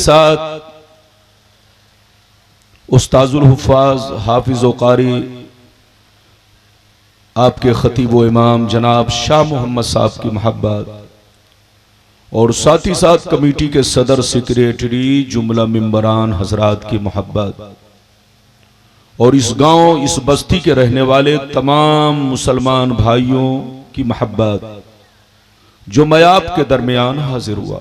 साथ उस्ताजुल हुफ़ाज़ हाफिज़ व क़ारी आपके ख़तीब व इमाम जनाब शाह मोहम्मद साहब की मोहब्बत और साथ ही साथ कमेटी के सदर सेक्रेटरी जुमला मेंबरान हजरात की मोहब्बत और इस गांव इस बस्ती के रहने वाले तमाम मुसलमान भाइयों की मोहब्बत जो मैं आपके दरमियान हाजिर हुआ।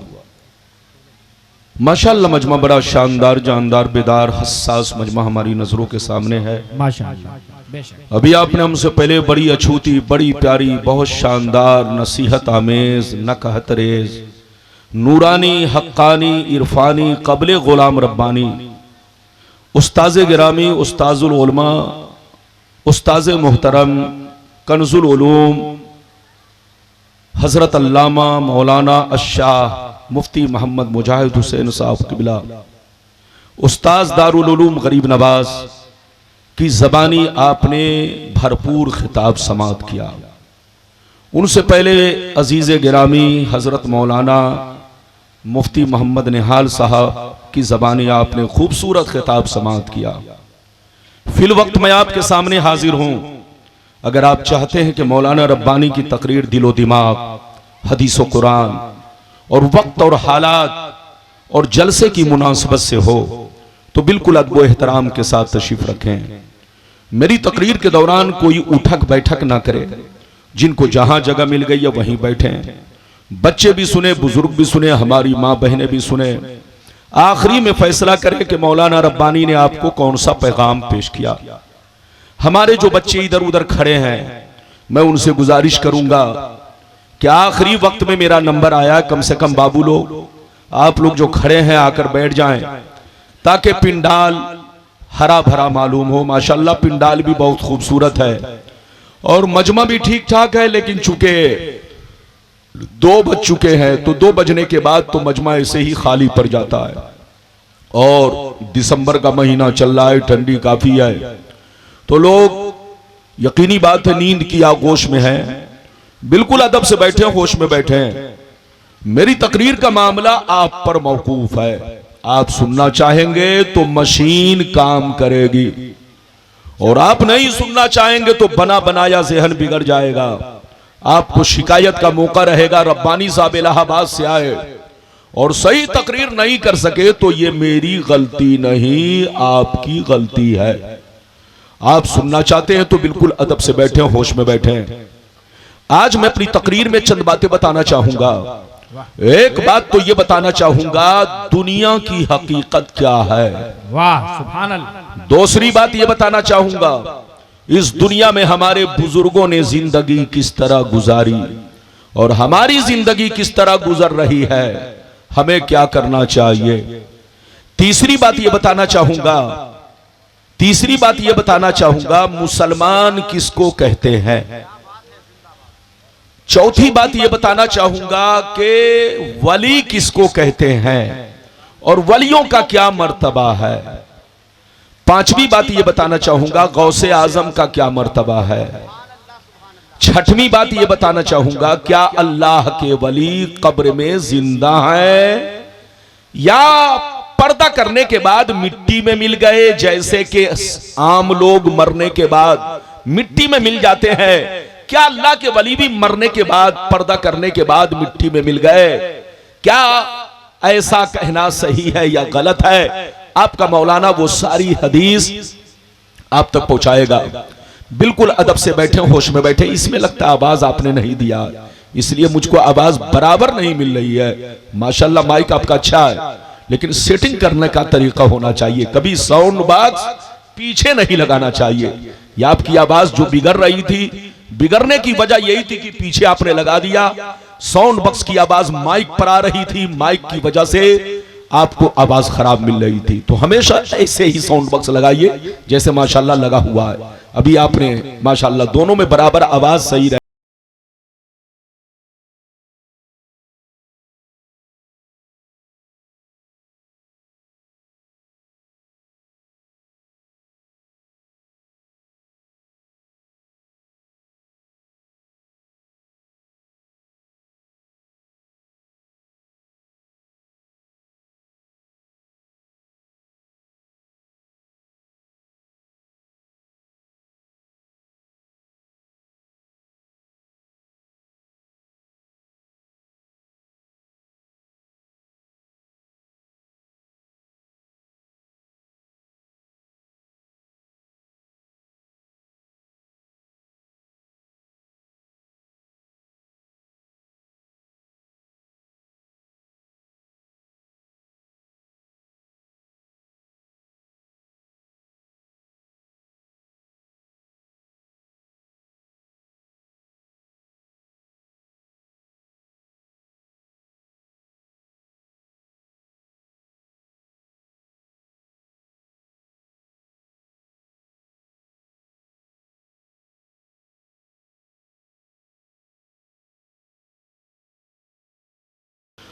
माशाअल्लाह मजमा बड़ा शानदार, जानदार, बेदार, हसास मजमा हमारी नजरों के सामने है। माशाअल्लाह अभी आपने हमसे पहले बड़ी अछूती, बड़ी प्यारी, बहुत शानदार, नसीहत आमेज, नकहतरेज, नूरानी, हक्कानी, इरफानी, कबले गुलाम रब्बानी, उस्ताज़े गिरामी, उस्ताजुल उलमा, उस्ताज़े मोहतरम, कंजुल उलूम, हजरत अल्लामा मौलाना अशाह मुफ्ती मोहम्मद मुजाहिद हुसैन साहब किबला उस्ताज दारुल उलूम गरीब नवाज की ज़बानी आपने भरपूर खिताब समात किया। उनसे पहले अजीज़ गिरामी हजरत मौलाना मुफ्ती मोहम्मद निहाल साहब की ज़बानी आपने खूबसूरत खिताब समात किया। फिल वक्त मैं आपके सामने हाजिर हूँ। अगर आप चाहते हैं कि मौलाना रब्बानी की तकरीर दिलो दिमाग, हदीस व कुरान और वक्त और हालात और जलसे की मुनासबत से हो तो बिल्कुल अदब एहतराम के साथ तशरीफ रखें। मेरी तकरीर के दौरान कोई उठक बैठक ना करे। जिनको जहां जगह मिल गई है वहीं बैठें। बच्चे भी सुने, बुजुर्ग भी सुने, हमारी माँ बहनें भी सुने। आखिरी में फैसला करें कि मौलाना रब्बानी ने आपको कौन सा पैगाम पेश किया। हमारे जो बच्चे इधर उधर खड़े हैं, मैं उनसे गुजारिश करूंगा कि आखिरी वक्त में मेरा नंबर आया, कम से कम बाबू लोग, आप लोग जो खड़े हैं आकर बैठ जाएं ताकि पिंडाल हरा भरा मालूम हो। माशाल्लाह पिंडाल भी बहुत खूबसूरत है और मजमा भी ठीक ठाक है, लेकिन चूंकि 2 बज चुके हैं तो 2 बजने के बाद तो मजमा ऐसे ही खाली पड़ जाता है और दिसंबर का महीना चल रहा है, ठंडी काफी है, तो लोग यकीनी बात है नींद की आगोश में है। बिल्कुल अदब से बैठे, होश में बैठे। मेरी तकरीर का मामला आप पर मौकूफ है। आप सुनना चाहेंगे तो मशीन काम करेगी और आप नहीं सुनना चाहेंगे तो बना बनाया ज़हन बिगड़ जाएगा। आपको शिकायत का मौका रहेगा। रब्बानी साहब इलाहाबाद से आए और सही तकरीर नहीं कर सके तो ये मेरी गलती नहीं, आपकी गलती है। आप सुनना चाहते हैं तो बिल्कुल अदब से बैठे, होश में बैठे। आज मैं अपनी तकरीर में चंद बातें बताना चाहूंगा। एक बात तो ये बताना चाहूंगा, दुनिया की हकीकत क्या है। वाह सुभान अल्लाह। दूसरी बात ये बताना चाहूंगा, इस दुनिया में हमारे बुजुर्गों ने जिंदगी किस तरह गुजारी और हमारी जिंदगी किस तरह गुजर रही है, हमें क्या करना चाहिए। तीसरी बात ये बताना चाहूंगा, मुसलमान किसको कहते हैं। चौथी बात यह बताना चाहूंगा कि वली किसको कहते हैं और वलियों का क्या मर्तबा है। पांचवी बात यह बताना चाहूंगा, गौसे आजम का क्या मर्तबा है। छठवीं बात यह बताना चाहूंगा, क्या अल्लाह के वली कब्र में जिंदा है या पर्दा करने के बाद मिट्टी में मिल गए, जैसे कि आम लोग मरने के बाद मिट्टी में मिल जाते हैं। क्या अल्लाह के वली भी मरने के बाद, पर्दा करने के बाद मिट्टी में मिल गए? क्या ऐसा कहना सही है या गलत है? आपका मौलाना वो सारी हदीस आप तक पहुंचाएगा। बिल्कुल अदब से बैठे, होश में बैठे। इसमें लगता है आवाज आपने नहीं दिया, इसलिए मुझको आवाज बराबर नहीं मिल रही है। माशाल्लाह माइक आपका अच्छा है, लेकिन सेटिंग करने का तरीका होना चाहिए। कभी साउंड बॉक्स पीछे नहीं लगाना चाहिए। या आपकी आवाज जो बिगड़ रही थी, बिगड़ने की वजह यही थी कि पीछे आपने लगा दिया। साउंड बॉक्स की आवाज माइक पर आ रही थी, माइक की वजह से आपको आवाज खराब मिल रही थी। तो हमेशा ऐसे ही साउंड बॉक्स लगाइए जैसे माशाल्लाह लगा हुआ है। अभी आपने माशाल्लाह दोनों में बराबर आवाज सही रहे।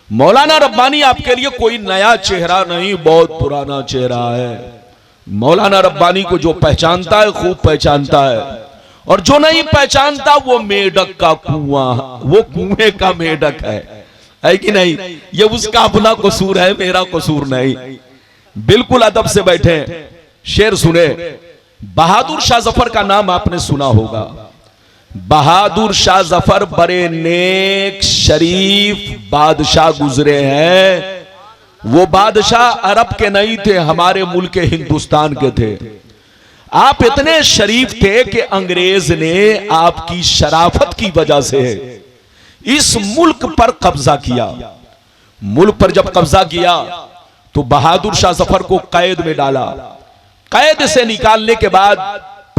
मौलाना रब्बानी आपके लिए कोई नया चेहरा नहीं, बहुत पुराना चेहरा है। मौलाना रब्बानी को जो पहचानता है खूब पहचानता है, और जो नहीं पहचानता वो मेढक का कुआं, वो कुएं का मेढक है कि नहीं? ये उसका अपना कसूर है, मेरा कसूर नहीं। बिल्कुल अदब से बैठे, शेर सुने। बहादुर शाह जफर का नाम आपने सुना होगा। बहादुर शाह जफर बड़े नेक शरीफ बादशाह गुजरे हैं। वो बादशाह अरब के नहीं थे, हमारे मुल्क हिंदुस्तान के थे। आप इतने शरीफ थे कि अंग्रेज ने आपकी शराफत की वजह से इस मुल्क पर कब्जा किया। मुल्क पर जब कब्जा किया तो बहादुर शाह जफर को कैद में डाला। कैद से निकालने के बाद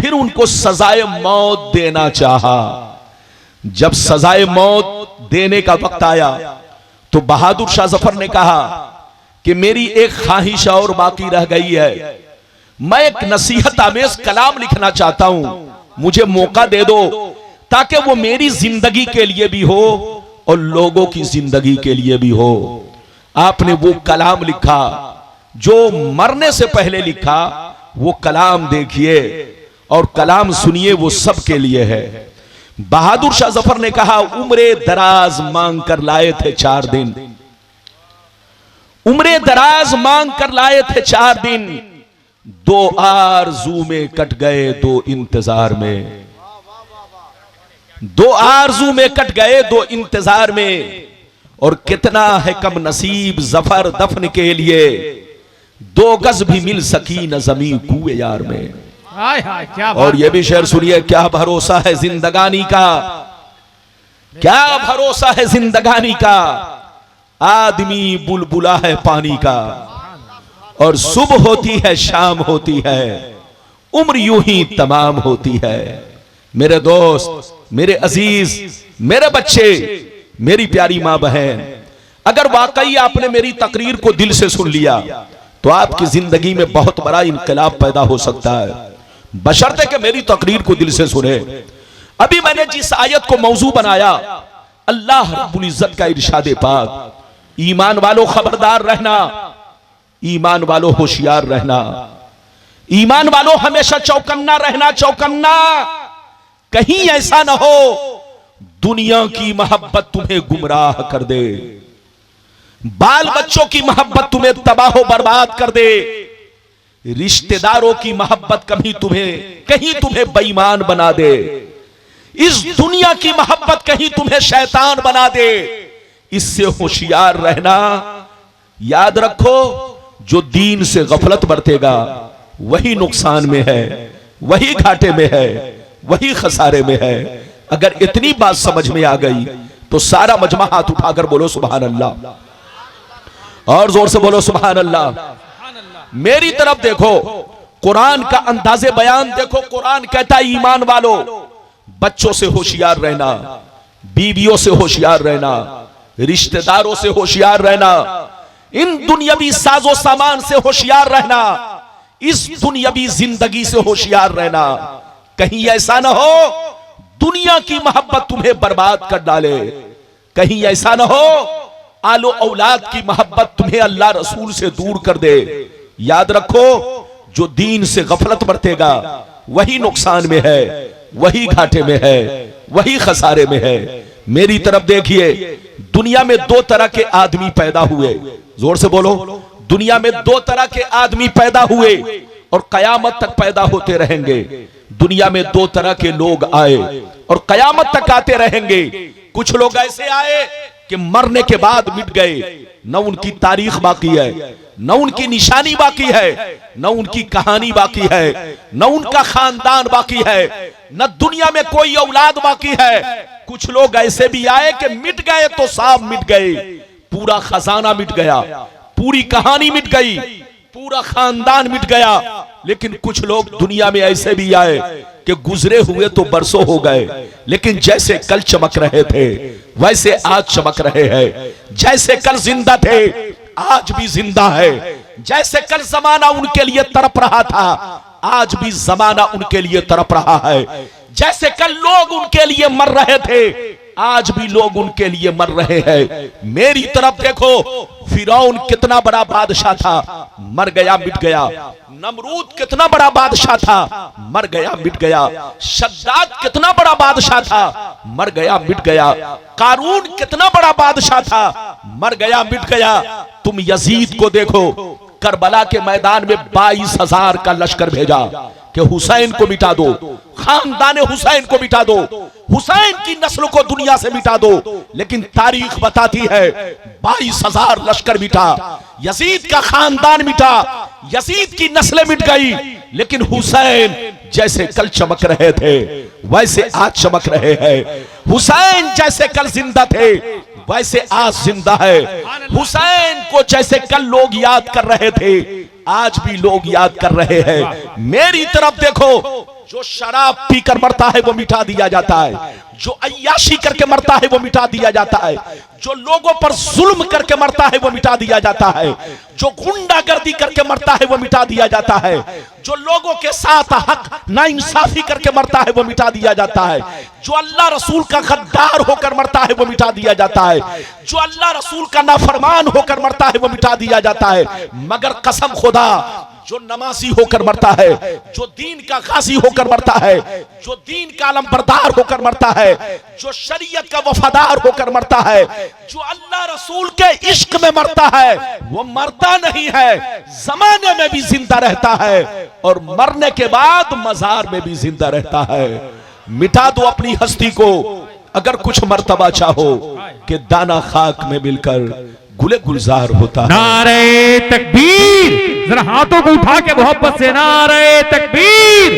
फिर उनको सजाए मौत देना चाहा। जब सजाए मौत देने का वक्त आया तो बहादुर शाह जफर ने कहा कि मेरी एक ख्वाहिश और बाकी रह गई है, मैं एक नसीहत आमेज कलाम लिखना चाहता हूं, मुझे मौका दे दो ताकि वो मेरी जिंदगी के लिए भी हो और लोगों की जिंदगी के लिए भी हो। आपने वो कलाम लिखा जो मरने से पहले लिखा। वो कलाम देखिए और कलाम सुनिए, वो सबके लिए है। बहादुर शाह जफर ने कहा, उम्रे दराज मांग कर लाए थे 4 दिन, उम्रे दराज मांग कर लाए थे 4 दिन, 2 आरज़ू में कट गए 2 इंतजार में, 2 आरज़ू में कट गए 2 इंतजार में। और कितना है कम नसीब जफर दफन के लिए, 2 गज भी मिल सकी न जमीन कुए यार में। हाय हाय क्या बात। और ये भी शेर सुनिए, क्या भरोसा है जिंदगानी का, क्या भरोसा है जिंदगानी का, आदमी बुलबुला है पानी का, और सुबह होती है शाम होती है, उम्र यूं ही तमाम होती है। मेरे दोस्त, मेरे अजीज, मेरे बच्चे, मेरी प्यारी मां बहन, अगर वाकई आपने मेरी तकरीर को दिल से सुन लिया तो आपकी जिंदगी में बहुत बड़ा इनकलाब पैदा हो सकता है, बशर्ते कि मेरी तकरीर को दिल से सुने। अभी मैंने जिस आयत को मौजू बनाया, अल्लाह रब्बुल इज्जत का इरशाद पाक, ईमान वालों खबरदार रहना, ईमान वालों होशियार रहना, ईमान वालों हमेशा चौकन्ना रहना, चौकन्ना। कहीं ऐसा ना हो दुनिया की मोहब्बत तुम्हें गुमराह कर दे, बाल बच्चों की मोहब्बत तुम्हें तबाह बर्बाद कर दे, रिश्तेदारों की मोहब्बत कहीं तुम्हें बेईमान बना दे, इस दुनिया की मोहब्बत कहीं तुम्हें शैतान बना दे। इससे होशियार रहना। याद रखो, जो दीन से गफलत बरतेगा वही नुकसान में है, वही घाटे में है, वही खसारे में है। अगर इतनी बात समझ में आ गई तो सारा मजमा हाथ उठाकर बोलो सुभान अल्लाह, और जोर से बोलो सुभान अल्लाह। मेरी तरफ देखो, कुरान का अंदाजे बयान देखो। कुरान कहता है ईमान वालों बच्चों से होशियार रहना, बीवियों से होशियार रहना, रिश्तेदारों से होशियार रहना, इन दुनियावी साजो सामान से होशियार रहना, इस दुनियावी जिंदगी से होशियार रहना। कहीं ऐसा ना हो दुनिया की मोहब्बत तुम्हें बर्बाद कर डाले, कहीं ऐसा ना हो आलो औलाद की मोहब्बत तुम्हें अल्लाह रसूल से दूर कर दे। याद रखो, जो दीन से गफलत बरतेगा वही नुकसान में है, वही घाटे में है, वही खसारे में है। मेरी तरफ देखिए, दुनिया में 2 तरह के आदमी पैदा हुए, जोर से बोलो, दुनिया में 2 तरह के आदमी पैदा हुए और कयामत तक पैदा होते रहेंगे। दुनिया में 2 तरह के लोग आए और कयामत तक आते रहेंगे। कुछ लोग ऐसे आए कि मरने के बाद मिट गए, न उनकी तारीख बाकी है, न उनकी निशानी बाकी है, न उनकी कहानी बाकी है, न उनका खानदान बाकी है, न दुनिया में कोई औलाद बाकी है। कुछ लोग ऐसे भी आए कि मिट गए तो साफ मिट गए, पूरा खजाना मिट गया, पूरी कहानी मिट गई, पूरा खानदान मिट गया। लेकिन कुछ लोग दुनिया में ऐसे भी आए कि गुजरे हुए तो बरसों हो गए, लेकिन जैसे कल चमक रहे थे वैसे आज चमक रहे हैं। जैसे कल जिंदा थे आज भी जिंदा है, जैसे कल जमाना उनके लिए तड़प रहा था आज भी जमाना उनके लिए तड़प रहा है। जैसे कल लोग उनके लिए मर रहे थे, आज भी लोग उनके लिए मर रहे हैं। मेरी तरफ देखो, फिरौन कितना बड़ा बादशाह था, मर गया मिट गया। नमरूद कितना बड़ा बादशाह था, मर गया मिट गया। शद्दाद कितना बड़ा बादशाह था, मर गया मिट गया। कारून कितना बड़ा बादशाह था, मर गया मिट गया। तुम यजीद को देखो, करबला के मैदान में 22,000 का लश्कर भेजा कि हुसैन को मिटा दो, खानदान हुसैन को मिटा दो, हुसैन की नस्ल को दुनिया से मिटा दो। लेकिन तारीख बताती है 22,000 लश्कर मिटा, यजीद का खानदान मिटा, यजीद की नस्लें मिट गई। लेकिन हुसैन जैसे कल चमक रहे थे वैसे आज चमक रहे हैं। हुसैन जैसे कल जिंदा थे वैसे आज जिंदा है। हुसैन को जैसे कल लोग याद कर रहे थे आज भी लोग याद कर रहे हैं। मेरी तरफ देखो, जो शराब पीकर मरता है वो मिटा दिया जाता है, जो अय्याशी करके मरता है वो मिटा दिया जाता है, जो लोगों पर जुल्म करके मरता है वो मिटा दिया जाता है, जो गुंडागर्दी करके मरता है वो मिटा दिया जाता है, जो लोगों के साथ हक नाइंसाफी करके मरता है वो मिटा दिया जाता है, जो अल्लाह रसूल का गद्दार होकर मरता है वो मिटा दिया जाता है, जो अल्लाह रसूल का नाफरमान होकर मरता है वो मिटा दिया जाता है। मगर कसम खुदा, जो नमाजी होकर मरता है, जो दीन का गाजी होकर मरता है, जो दीन का अलमबरदार होकर मरता है, जो शरीयत का वफादार होकर मरता है, जो अल्लाह रसूल के इश्क में मरता है, वो मरता नहीं है, जमाने में भी जिंदा रहता है और मरने के बाद मजार में भी जिंदा रहता है। मिटा दो अपनी हस्ती को अगर कुछ मर्तबा चाहो कि दाना खाक में मिलकर गुले गुलजार होता है। नारे तकबीर, जरा हाथों को उठा के मोहब्बत से नारे तकबीर,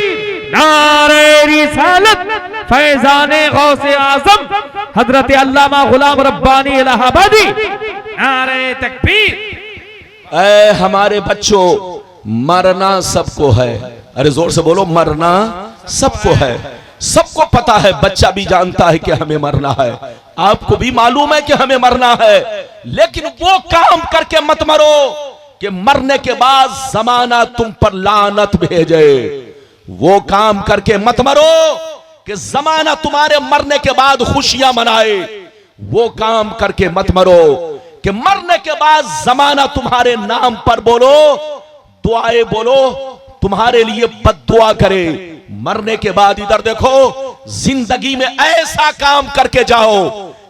नारे रिसालत, फैजाने गौसे आजम हजरत अल्लामा गुलाम रब्बानी इलाहाबादी, नारे तकबीर। ऐ हमारे बच्चों, मरना सबको है। अरे जोर से बोलो, मरना सबको है। सबको पता है, बच्चा भी जानता है कि हमें मरना है, आपको भी मालूम है कि हमें मरना है। लेकिन वो काम करके मत मरो कि मरने के बाद जमाना तुम पर लानत भेजे। वो काम करके मत मरो कि जमाना तुम्हारे मरने के बाद खुशियां मनाए। वो काम करके मत मरो कि मरने के बाद जमाना तुम्हारे नाम पर बोलो, दुआएं बोलो, तुम्हारे लिए बद्दुआ करे। मरने के बाद इधर देखो, जिंदगी में ऐसा काम करके जाओ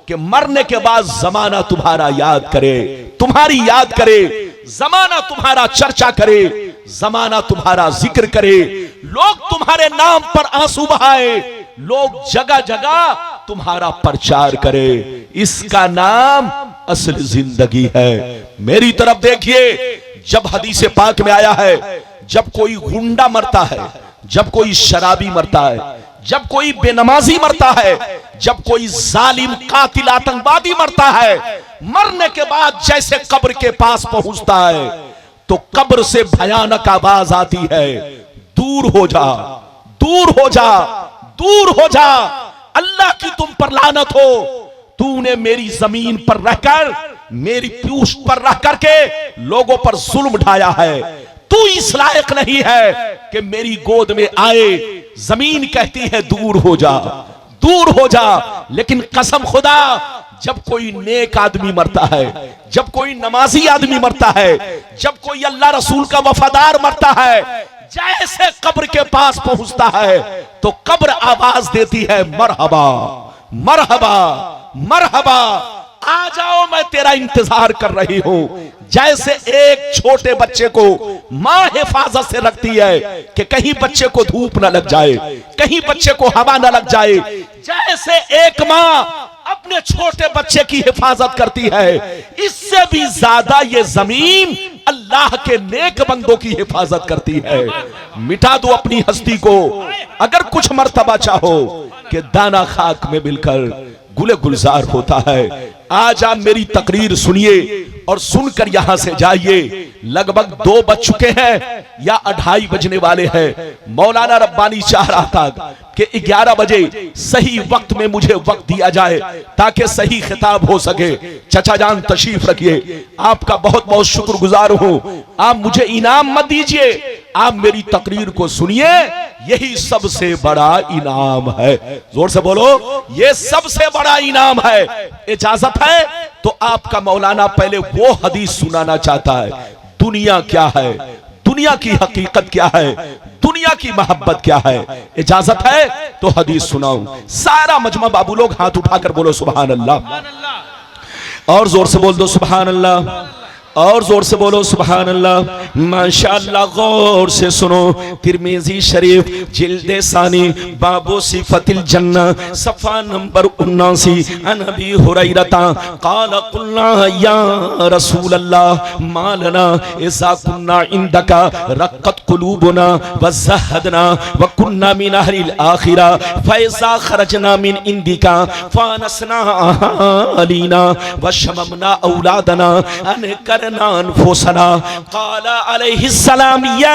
कि मरने के बाद जमाना तुम्हारा याद करे, तुम्हारी याद करे, जमाना तुम्हारा चर्चा करे, जमाना तुम्हारा जिक्र करे, लोग तुम्हारे नाम पर आंसू बहाए, लोग जगह जगह तुम्हारा प्रचार करे। इसका नाम असल जिंदगी है। मेरी तरफ देखिए, जब हदीस पाक में आया है, जब कोई गुंडा मरता है, जब कोई शराबी मरता है, जब कोई बेनमाजी मरता है, जब कोई जालिम कातिल आतंकवादी मरता है, मरने के बाद जैसे कब्र के पास पहुंचता है तो कब्र से भयानक आवाज आती है, दूर हो जा, दूर हो जा, दूर हो जा, अल्लाह की तुम पर लानत हो। तूने मेरी जमीन पर रहकर, मेरी पूछ पर रह करके लोगों पर जुल्म ढाया है। तू इस लायक नहीं है कि मेरी गोद में आए। जमीन कहती है दूर हो जा, दूर हो जा। लेकिन कसम खुदा, जब कोई नेक आदमी मरता है, जब कोई नमाजी आदमी मरता है, जब कोई अल्लाह रसूल का वफादार मरता है, जैसे कब्र के पास पहुंचता है तो कब्र आवाज देती है, मरहबा, मरहबा, मरहबा, आ जाओ, मैं तेरा इंतजार कर रही हूं। जैसे एक छोटे बच्चे को मां हिफाजत से रखती है कि कहीं बच्चे को धूप न लग जाए, कहीं बच्चे को हवा न लग जाए, जैसे एक मां अपने छोटे बच्चे की हिफाजत करती है, इससे भी ज्यादा ये जमीन अल्लाह के नेक बंदों की हिफाजत करती है। मिटा दो अपनी हस्ती को अगर कुछ मर्तबा चाहो कि दाना खाक में मिलकर गुले गुलजार होता है। आज आप मेरी तकरीर सुनिए और सुनकर यहां से जाइए। लगभग 2 बज चुके हैं या 2:30 बजने वाले हैं। मौलाना रब्बानी चाह रहा था कि 11 बजे सही वक्त में मुझे वक्त दिया जाए ताकि सही खिताब हो सके। चचा जान तशरीफ रखिए, आपका बहुत बहुत शुक्रगुजार हूं। आप मुझे इनाम मत दीजिए, आप मेरी तकरीर को सुनिए, यही सबसे बड़ा इनाम है। जोर से बोलो, ये सबसे बड़ा इनाम है। इजाजत है तो आपका मौलाना पहले वो हदीस सुनाना चाहता है, दुनिया क्या है, दुनिया की हकीकत क्या है, दुनिया की मोहब्बत क्या है। इजाजत है तो हदीस सुनाऊं। सारा मजमा बाबू लोग हाथ उठाकर बोलो सुभान अल्लाह, और जोर से बोल दो सुभान अल्लाह, और जोर से बोलो सुभान अल्लाह। माशाअल्लाह, गौर से सुनो। तिरमिजी शरीफ जिल्दे सानी बाबू सिफतिल जन्ना सफा नंबर 79 अन अबी हुरैरता क़ाल क़ुलना या रसूल अल्लाह मा लना इज़ा कुन्ना इंदका रक़त क़ुलूबुना व ज़हदना व कुन्ना मिन अहलिल आखिरा फ़इज़ा खरजना मिन इंदिका फ़ानसना अलीना व शममना औलादना अन अनफुसना। क़ाला अलैहिस्सलाम या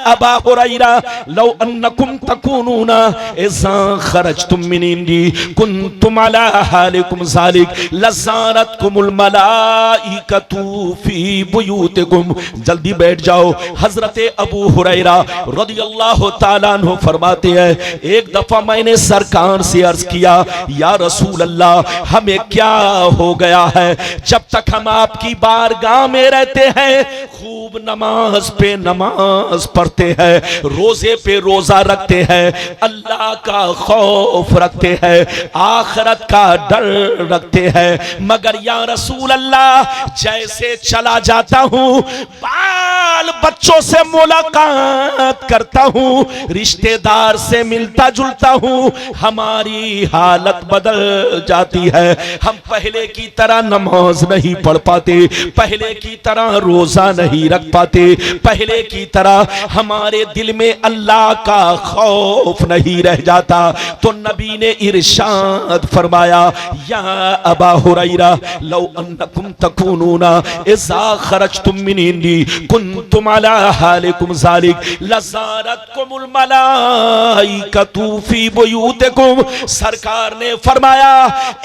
अबा हुरैरा लौ अन्नकुम तकूनूना इज़ा खरजतुम मिन इंदी कुन्तुम अला हालिकुम ज़ालिक लज़ारतकुमुल मलाइकतु फी बुयूतिकुम। जल्दी बैठ जाओ। हजरत अबू हुरैरा रदियल्लाहु ताला अन्हु फरमाते हैं, एक दफा मैंने सरकार से अर्ज किया, या रसूल अल्लाह, हमें क्या हो गया है, जब तक हम आपकी बारगाह में रहते हैं खूब नमाज पे नमाज पढ़ते हैं, रोजे पे रोजा रखते हैं, अल्लाह का खौफ रखते हैं, आखिरत का डर रखते हैं, मगर या रसूल अल्लाह जैसे चला जाता हूँ, बाल बच्चों से मुलाकात करता हूँ, रिश्तेदार से मिलता जुलता हूँ, हमारी हालत बदल जाती है। हम पहले की तरह नमाज नहीं पढ़ पाते, पहले की तरह रोजा नहीं रख पाते, पहले की तरह हमारे दिल में अल्लाह का खौफ नहीं रह जाता। तो नबी ने इरशाद फरमाया, या अबा हुरैरा लौ अन्नकुम तकूनूना इज़ा खरजतुम मिन इंदी कुन्तुम अला हालिकुम ज़ालिक लज़ारतकुमुल मलाइकतु फी बुयूतिकुम। सरकार ने फरमाया,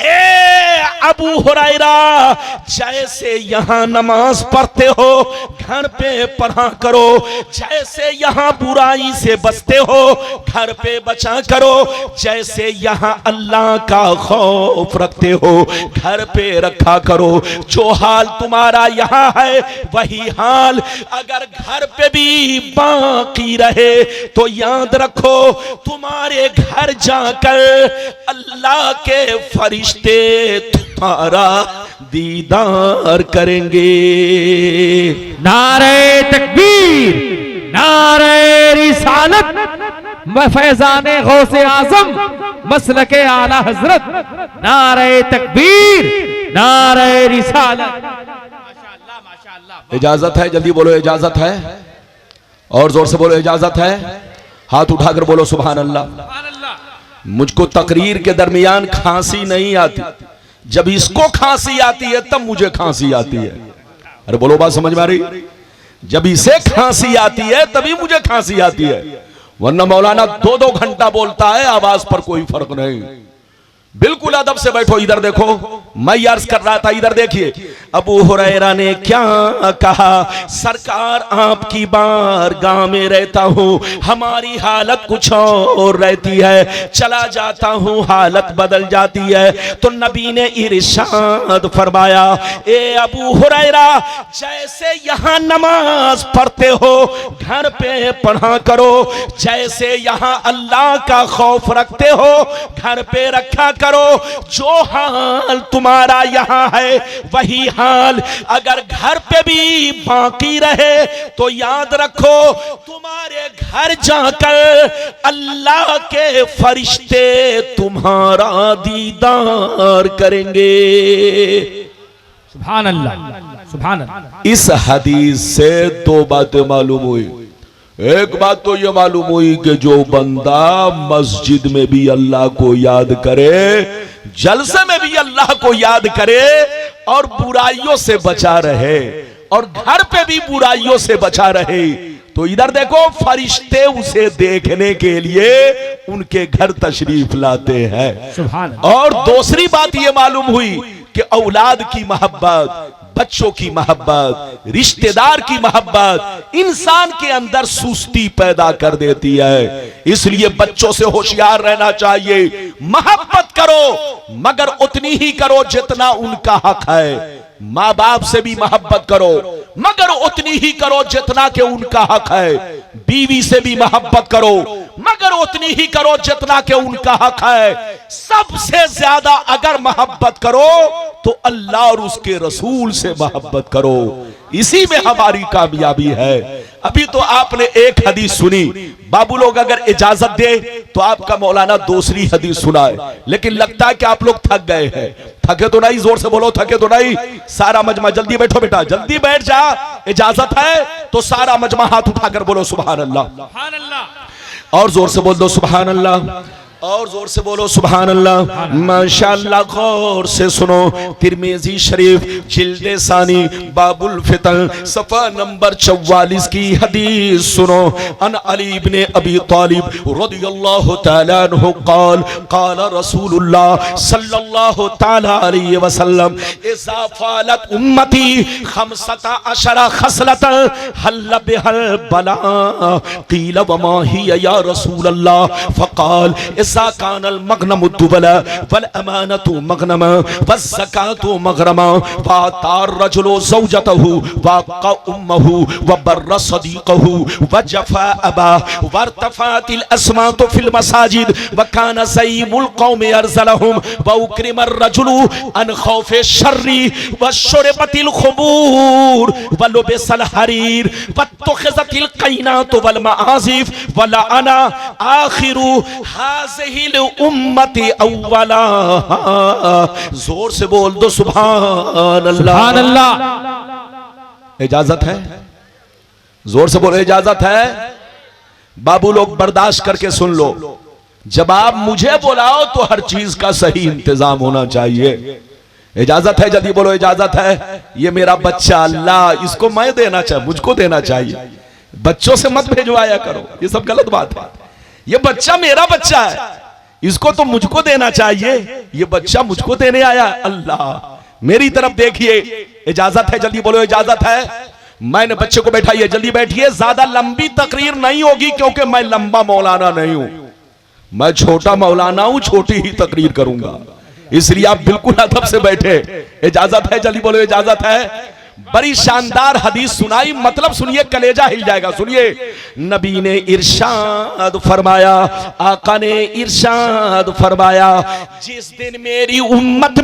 ए अबू हुरैरा, जैसे यहाँ नमाज पढ़ते हो घर पे पढ़ा करो, जैसे यहाँ बुराई से बचते हो घर पे बचा करो, जैसे यहाँ अल्लाह का खौफ रखते हो घर पे रखा करो। जो हाल तुम्हारा यहाँ है वही हाल अगर घर पे भी बाकी रहे तो याद रखो, तुम्हारे घर जाकर अल्लाह के फरिश्ते तुम्हारा दीदार करेंगे। नारे तकबीर, नारे रिसालत, फैज़ाने गौसे आज़म मसलके आला हजरत, नारे तकबीर, नारे रिसालत। इजाजत है, जल्दी बोलो इजाजत है, और जोर से बोलो इजाजत है, हाथ उठाकर बोलो सुभान अल्लाह। मुझको तकरीर के दरमियान खांसी नहीं आती, जब इसको खांसी आती है तब मुझे खांसी आती है। अरे बोलो, बात समझ में आ रही? जब इसे खांसी आती है तभी मुझे खांसी आती है, वरना मौलाना 2-2 घंटा बोलता है, आवाज पर कोई फर्क नहीं। बिल्कुल अदब से बैठो। इधर देखो, मैं अर्ज कर रहा था, इधर देखिए अबू हुरैरा ने क्या कहा, सरकार आपकी बारगाह में रहता हूँ, हमारी हालत कुछ और रहती है, चला जाता हूँ हालत बदल जाती है। तो नबी ने इरशाद फरमाया, ए अबू हुरैरा, जैसे यहाँ नमाज पढ़ते हो घर पे पढ़ा करो, जैसे यहाँ अल्लाह का खौफ रखते हो घर पे रखा करो। जो हाल तुम्हारा यहाँ है वही हाल अगर घर पे भी बाकी रहे तो याद रखो, तुम्हारे घर जाकर अल्लाह के फरिश्ते तुम्हारा दीदार करेंगे। सुभान अल्लाह, सुभान अल्लाह। इस हदीस से 2 बातें मालूम हुई। एक बात तो यह मालूम हुई कि जो बंदा मस्जिद में भी अल्लाह को याद करे, जलसे में भी अल्लाह को याद करे और बुराइयों से बचा रहे और घर पे भी बुराइयों से बचा रहे, तो इधर देखो, फरिश्ते उसे देखने के लिए उनके घर तशरीफ लाते हैं। सुभान अल्लाह। और दूसरी बात यह मालूम हुई कि औलाद की मोहब्बत, बच्चों की मोहब्बत, रिश्तेदार की मोहब्बत इंसान के अंदर सुस्ती पैदा कर देती है। इसलिए बच्चों से होशियार रहना चाहिए। मोहब्बत करो मगर उतनी ही करो जितना उनका हक है। माँ बाप से भी मोहब्बत करो मगर उतनी ही करो जितना के उनका हक है। बीवी से भी मोहब्बत करो मगर उतनी ही करो जितना के उनका हक है। सबसे ज्यादा अगर मोहब्बत करो तो अल्लाह और उसके रसूल से मोहब्बत करो। इसी में हमारी कामयाबी है। अभी तो आपने एक हदीस सुनी, बाबू लोग अगर इजाजत दे तो आपका मौलाना दूसरी हदीस सुनाए, लेकिन लगता है कि आप लोग थक गए हैं। थके तो नहीं? जोर से बोलो, थके तो नहीं? सारा मजमा जल्दी बैठो बेटा, जल्दी बैठ जा। इजाजत है तो सारा मजमा हाथ उठाकर बोलो सुभान अल्लाह। सुभान अल्लाह। और जोर से बोल दो सुभान अल्लाह। और जोर से बोलो सुभान अल्लाह। माशाअल्लाह। गौर से सुनो, तिरमिजी शरीफ जिल्दे सानी बाबुल फितन सफा नंबर 44 की हदीस सुनो। अन अली इब्ने अबी तालिब रदियल्लाहु तआला अन्हु क़ाल क़ाल रसूलुल्लाह सल्लल्लाहु तआला अलैहि वसल्लम इज़ा फ़ालत उम्मती 15 खसलत हल बिहल बला क़ील व मा हिया या रसूलल्लाह फ़क़ाल कानल मगनम दुबला वल अमानतु मगनमा वज़कातु मगरमा वातार रजुलु ज़ौजतहु वाक़ा उम्महु व बर्र सदीक़हु व जफ़ा अबा वर्तफ़ातिल अस्मातु फिल मसाजिद व कान ज़ईमुल क़ौमि अरज़लहुम व उक्रिमर रजुलु अन खौफ़े शर्री व शुरबतिल ख़ुबूर व लुबिसल हरीर व तुख़िज़तिल क़ैनातु वल मआज़िफ़ व लअना आखिरु हाज़िहिल उम्मती अव्वला। जोर से बोल दो सुभान अल्लाह। सुभान अल्लाह। इजाजत है? जोर से बोलो, इजाजत है? बाबू लोग बर्दाश्त करके सुन लो। जब आप मुझे बुलाओ तो हर चीज का सही इंतजाम होना चाहिए। इजाजत है? जल्दी बोलो, इजाजत है? ये मेरा बच्चा अल्लाह, इसको मैं देना चाहिए, मुझको देना चाहिए। बच्चों से मत भेजवाया करो, ये सब गलत बात है। ये बच्चा मेरा बच्चा है, इसको तो मुझको देना चाहिए। ये बच्चा मुझको देने आया, अल्लाह मेरी तरफ देखिए। इजाजत है? जल्दी बोलो, इजाजत है? मैंने बच्चे को बैठाइए, जल्दी बैठिए। ज्यादा लंबी तकरीर नहीं होगी क्योंकि मैं लंबा मौलाना नहीं हूं, मैं छोटा मौलाना हूं, छोटी ही तकरीर करूंगा। इसलिए आप बिल्कुल अदब से बैठे। इजाजत है? जल्दी बोलो, इजाजत है? बड़ी शानदार हदीस सुनाई, मतलब सुनिए, कलेजा हिल जाएगा। सुनिए, नबी ने इरशाद फरमाया, आका ने इरशाद फरमाया, जिस दिन मेरी उम्मत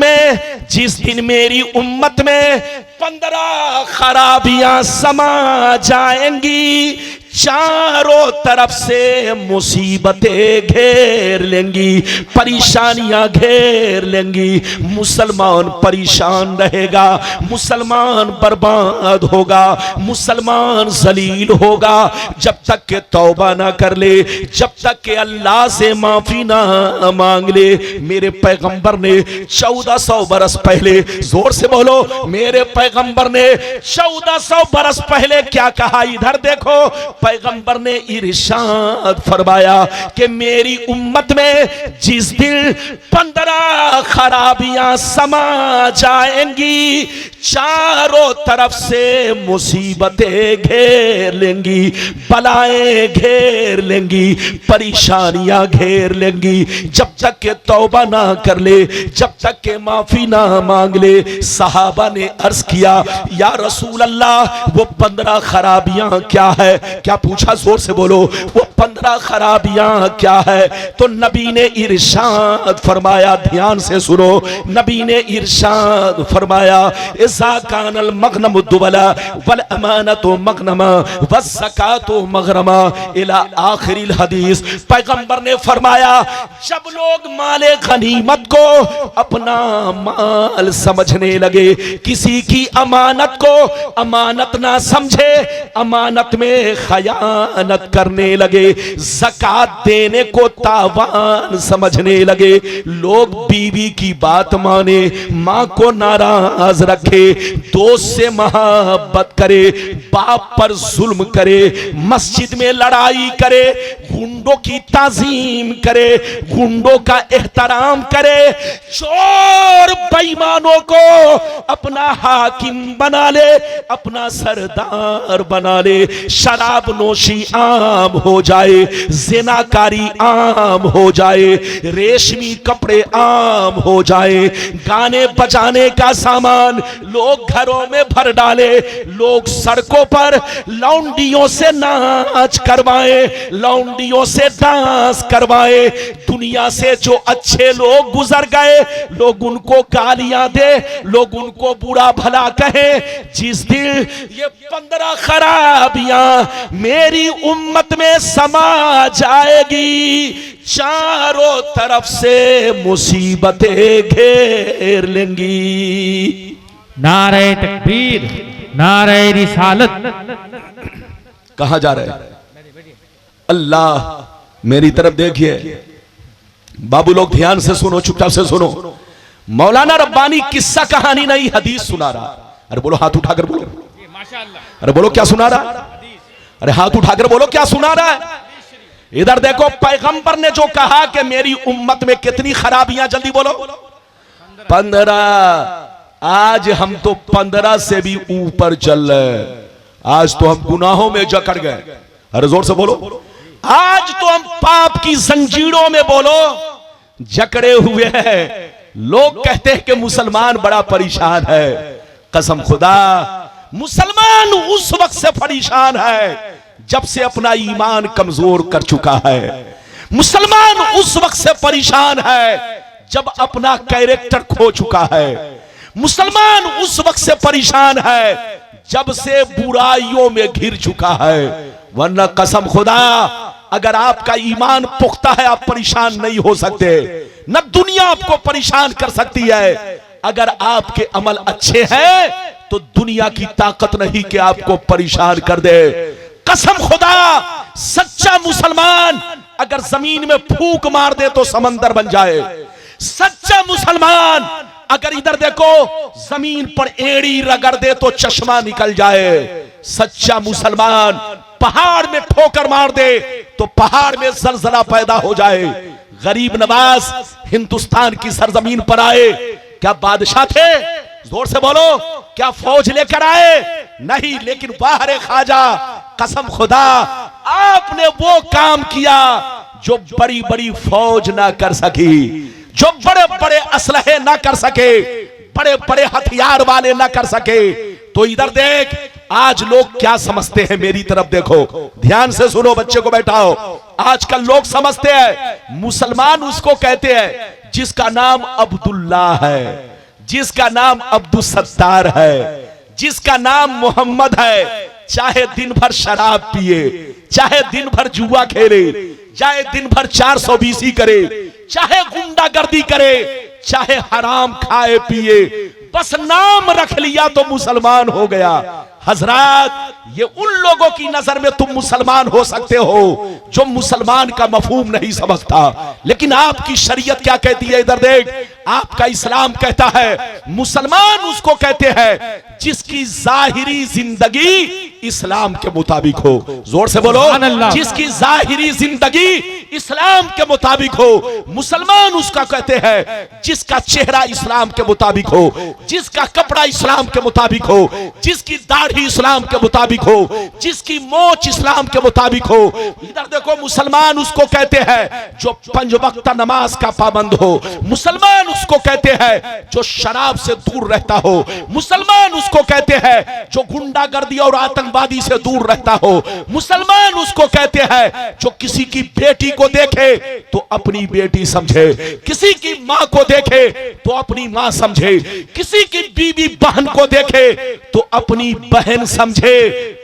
में 15 खराबियां समा जाएंगी, चारों तरफ से मुसीबतें घेर लेंगी, परेशानियां घेर लेंगी। मुसलमान परेशान रहेगा, मुसलमान बर्बाद होगा, मुसलमान जलील होगा जब तक के तौबा ना कर ले, जब तक के अल्लाह से माफी ना मांग ले। मेरे पैगंबर ने 1400 बरस पहले, जोर से बोलो, मेरे पैगंबर ने 1400 बरस पहले क्या कहा? इधर देखो, पैगंबर ने इरशाद फरमाया कि मेरी उम्मत में जिस दिन 15 खराबियां समा जाएंगी, चारों तरफ से मुसीबतें घेर लेंगी, बलाएं घेर लेंगी, परेशानियां घेर लेंगी। जब तक के तौबा ना कर ले, जब तक के माफी ना मांग ले। सहाबा ने अर्ज किया, या रसूल अल्लाह, वो 15 खराबियां क्या है? क्या पूछा? जोर से बोलो, वो 15 खराबियां क्या है? तो नबी ने इरशाद फरमाया, ध्यान से सुनो, नबी ने इरशाद फरमाया, इज़ा कानल मगनम दुबला वल अमानतु मगनमा वज़कातु मगरमा इला आखिरिल हदीस। पैगंबर ने फरमाया, जब लोग माले गनीमत को अपना माल समझने लगे, किसी की अमानत को अमानत ना समझे, अमानत में खयानत करने लगे, ज़कात देने को तावान समझने लगे, लोग बीवी की बात माने, माँ को नाराज रखे, दोस्त से मोहब्बत करे, बाप पर जुल्म करे, मस्जिद में लड़ाई करे, गुंडों की ताजीम करे, गुंडों का एहतराम करे, चोर बेईमानों को अपना हाकिम बना ले, अपना सरदार बना ले, शराब नोशी आम हो जाए, ज़िनाकारी आम हो जाए, रेशमी कपड़े आम हो जाए, गाने बजाने का सामान लोग घरों में भर डाले, लोग सड़कों पर लौंडियों से नाच करवाए, लौंडियों से डांस करवाए, दुनिया से जो अच्छे लोग गुजर गए लोग उनको गालियां दे, लोग उनको बुरा भला कहे। जिस दिन ये 15 खराबियां मेरी उम्मत में समा जाएगी, चारों तरफ से मुसीबतें घेर लेंगी। नारे तकबीर, नारे रिसालत। कहां जा रहे हैं? अल्लाह मेरी तरफ देखिए, बाबू लोग ध्यान से सुनो, चुपचाप से सुनो। मौलाना रब्बानी किस्सा कहानी नहीं हदीस सुना रहा। अरे बोलो, हाथ उठाकर बोलो, अरे बोलो क्या सुना रहा? अरे हाथ उठाकर बोलो क्या सुना रहा है? इधर देखो, पैगंबर ने जो कहा कि मेरी उम्मत में कितनी खराबियां, जल्दी बोलो 15। आज हम तो 15 से भी ऊपर चल रहे। आज तो हम गुनाहों में जकड़ गए। अरे जोर से बोलो, आज तो हम पाप की जंजीरों में बोलो जकड़े हुए हैं। लोग कहते हैं कि मुसलमान बड़ा परेशान है। कसम खुदा, मुसलमान उस वक्त से परेशान है जब से अपना ईमान कमजोर कर चुका है। मुसलमान उस वक्त से परेशान है जब अपना कैरेक्टर खो चुका है। मुसलमान उस वक्त से परेशान है जब से बुराइयों में घिर चुका है। वरना कसम खुदा, अगर आपका ईमान पुख्ता है आप परेशान नहीं हो सकते। न दुनिया आपको परेशान कर सकती है। अगर आपके अमल अच्छे हैं तो दुनिया की ताकत नहीं कि आपको परेशान कर दे। कसम खुदा, सच्चा मुसलमान अगर जमीन में फूंक मार दे तो समंदर बन जाए। सच्चा मुसलमान अगर इधर देखो जमीन पर एड़ी रगड़ दे तो चश्मा निकल जाए। सच्चा मुसलमान पहाड़ में ठोकर मार दे तो पहाड़ में जलजला पैदा हो जाए। गरीब नवाज हिंदुस्तान की सरजमीन पर आए, क्या बादशाह थे? जोर से बोलो, क्या फौज लेकर आए? नहीं, लेकिन बाहर ख्वाजा, कसम खुदा आपने वो काम किया जो बड़ी बड़ी फौज ना कर सकी, जो बड़े बड़े असलहे ना कर सके, बड़े बड़े हथियार वाले ना कर सके। तो इधर देख, आज लोग क्या समझते हैं, मेरी तरफ देखो, ध्यान से सुनो, बच्चे को बैठाओ। आजकल लोग समझते हैं मुसलमान उसको कहते हैं जिसका नाम अब्दुल्ला है, जिसका नाम अब्दुल सत्तार है, जिसका नाम मोहम्मद है, चाहे दिन भर शराब पिए, चाहे दिन भर जुआ खेले, चाहे दिन भर 420 करे, चाहे गुंडागर्दी करे, चाहे हराम खाए पिए, बस नाम रख लिया तो मुसलमान हो गया। हजरात, ये उन लोगों की नजर में तुम मुसलमान हो सकते हो जो मुसलमान का मफहूम नहीं समझता। लेकिन आपकी शरीयत क्या कहती है? इधर देख, आपका इस्लाम कहता है मुसलमान उसको कहते हैं जिसकी जाहिरी जिंदगी इस्लाम के मुताबिक हो। जोर से बोलो, जिसकी जाहिरी जिंदगी इस्लाम के मुताबिक हो। मुसलमान उसका कहते हैं जिसका चेहरा इस्लाम के मुताबिक हो, जिसका कपड़ा इस्लाम के मुताबिक हो, जिसकी दाढ़ी इस्लाम के मुताबिक हो, जिसकी मोच इस्लाम के मुताबिक हो। इधर देखो, मुसलमान उसको कहते हैं जो 5 वक्त नमाज का पाबंद हो। मुसलमान उसको कहते हैं जो शराब से दूर रहता हो। मुसलमान उसको कहते हैं जो गुंडागर्दी और आतंकवादी से दूर रहता हो। मुसलमान उसको कहते हैं जो किसी की बेटी को देखे तो अपनी बेटी समझे, किसी की मां को देखे तो अपनी मां समझे, किसी की बीवी बहन को देखे तो अपनी बहन समझे।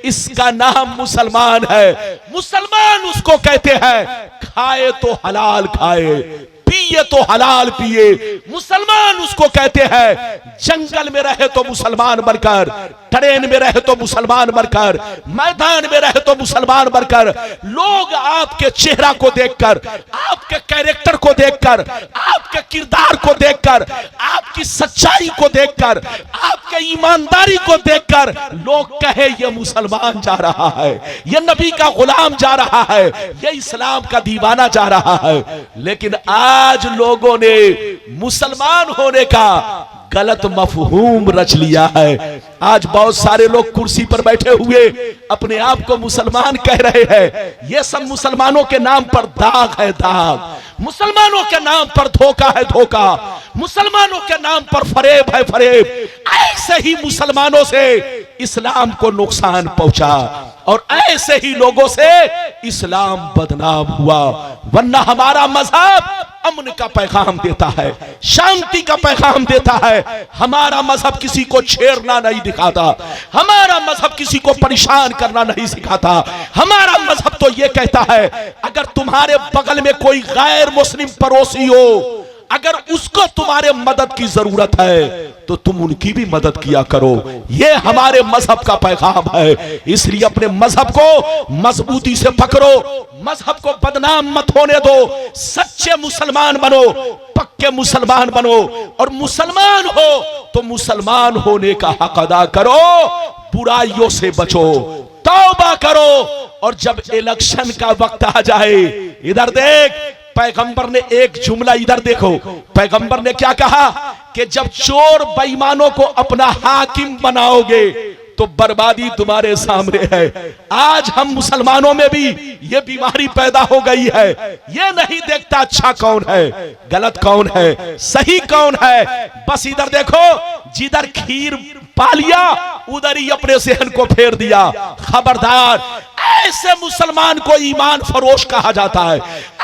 इसका नाम मुसलमान है। मुसलमान उसको कहते हैं खाए तो हलाल खाए, पिए पिए तो हलाल पिए। मुसलमान उसको कहते हैं जंगल में रहे तो मुसलमान बनकर, ट्रेन में रहे तो मुसलमान बनकर, मैदान में रहे तो मुसलमान बनकर। लोग आपके चेहरा को देखकर, आपके कैरेक्टर को देखकर, आपके किरदार को देखकर, आपकी सच्चाई को देखकर, आपके ईमानदारी को देखकर लोग कहे ये मुसलमान जा रहा है, ये नबी का गुलाम जा रहा है, ये इस्लाम का दीवाना जा रहा है। लेकिन आज लोगों ने मुसलमान होने का गलत मफहूम रच लिया है। आज बहुत सारे लोग कुर्सी पर बैठे हुए अपने आप को मुसलमान कह रहे हैं। ये सब मुसलमानों के नाम पर दाग है, दाग। मुसलमानों के नाम पर धोखा है, धोखा। मुसलमानों के नाम पर फरेब है, फरेब। ऐसे ही मुसलमानों से इस्लाम को नुकसान पहुंचा और ऐसे ही लोगों से इस्लाम बदनाम हुआ। वरना हमारा मजहब अमन का पैगाम देता है, शांति का पैगाम देता है। हमारा मजहब किसी को छेड़ना नहीं दिखाता, हमारा मजहब किसी को परेशान करना नहीं सिखाता। हमारा मजहब तो ये कहता है अगर तुम्हारे बगल में कोई गैर मुस्लिम पड़ोसी हो, अगर उसको तुम्हारे मदद की जरूरत है तो तुम उनकी भी मदद किया करो। ये हमारे मजहब का पैगाम है। इसलिए अपने मजहब को मजबूती से पकड़ो, मजहब को बदनाम मत होने दो। सच्चे मुसलमान बनो, पक्के मुसलमान बनो, और मुसलमान हो तो मुसलमान होने का हक अदा करो, बुराइयों से बचो, तौबा करो। और जब इलेक्शन का वक्त आ जाए, इधर देख, पैगंबर ने एक जुमला, इधर देखो, पैगंबर ने क्या कहा कि जब चोर बेईमानों को अपना हाकिम बनाओगे तो बर्बादी तुम्हारे सामने है। आज हम मुसलमानों में भी ये बीमारी पैदा हो गई है। ये नहीं देखता अच्छा कौन है, गलत कौन है, सही कौन है। बस इधर देखो, जिधर खीर पा लिया उधर ही अपने सेहन को फेर दिया। खबरदार, ऐसे मुसलमान को ईमान फरोश कहा जाता है,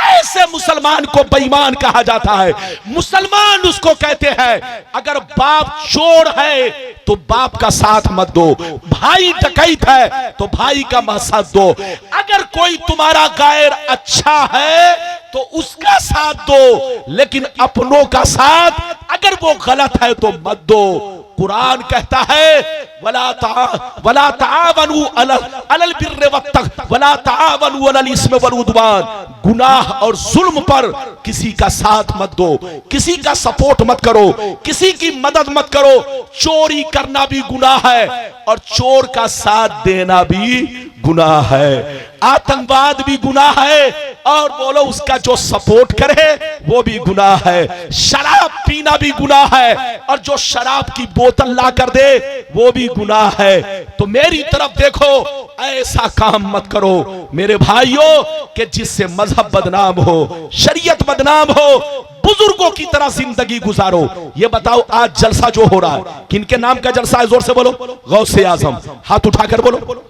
ऐसे मुसलमान को बेईमान कहा जाता है। मुसलमान उसको कहते हैं अगर बाप चोर है तो बाप का साथ मत दो, भाई डकैत है तो भाई का साथ दो। अगर कोई तुम्हारा गैर अच्छा है तो उसका साथ दो, लेकिन अपनों का साथ अगर वो गलत है तो मत दो। कुरान कहता है वला तावनु अलल बिर्रि वत्तक़वा वला तावनु अलल इस्मि वल उद्वान। गुनाह और जुल्म पर किसी का साथ मत दो, किसी का सपोर्ट मत करो, किसी की मदद मत करो। चोरी करना भी गुनाह है और चोर का साथ देना भी गुनाह है। आतंकवाद भी गुनाह है और बोलो उसका जो सपोर्ट करे वो भी गुनाह है। शराब पीना भी गुनाह है और जो शराब की बोतल ला कर दे वो भी गुनाह है। तो मेरी तरफ देखो, ऐसा काम मत करो मेरे भाइयों कि जिससे मजहब बदनाम हो, शरीयत बदनाम हो। बुजुर्गों की तरह जिंदगी गुजारो। ये बताओ आज जलसा जो हो रहा है, किनके नाम का जलसा है? जोर से बोलो। गौसे आजम। हाथ उठाकर बोलो।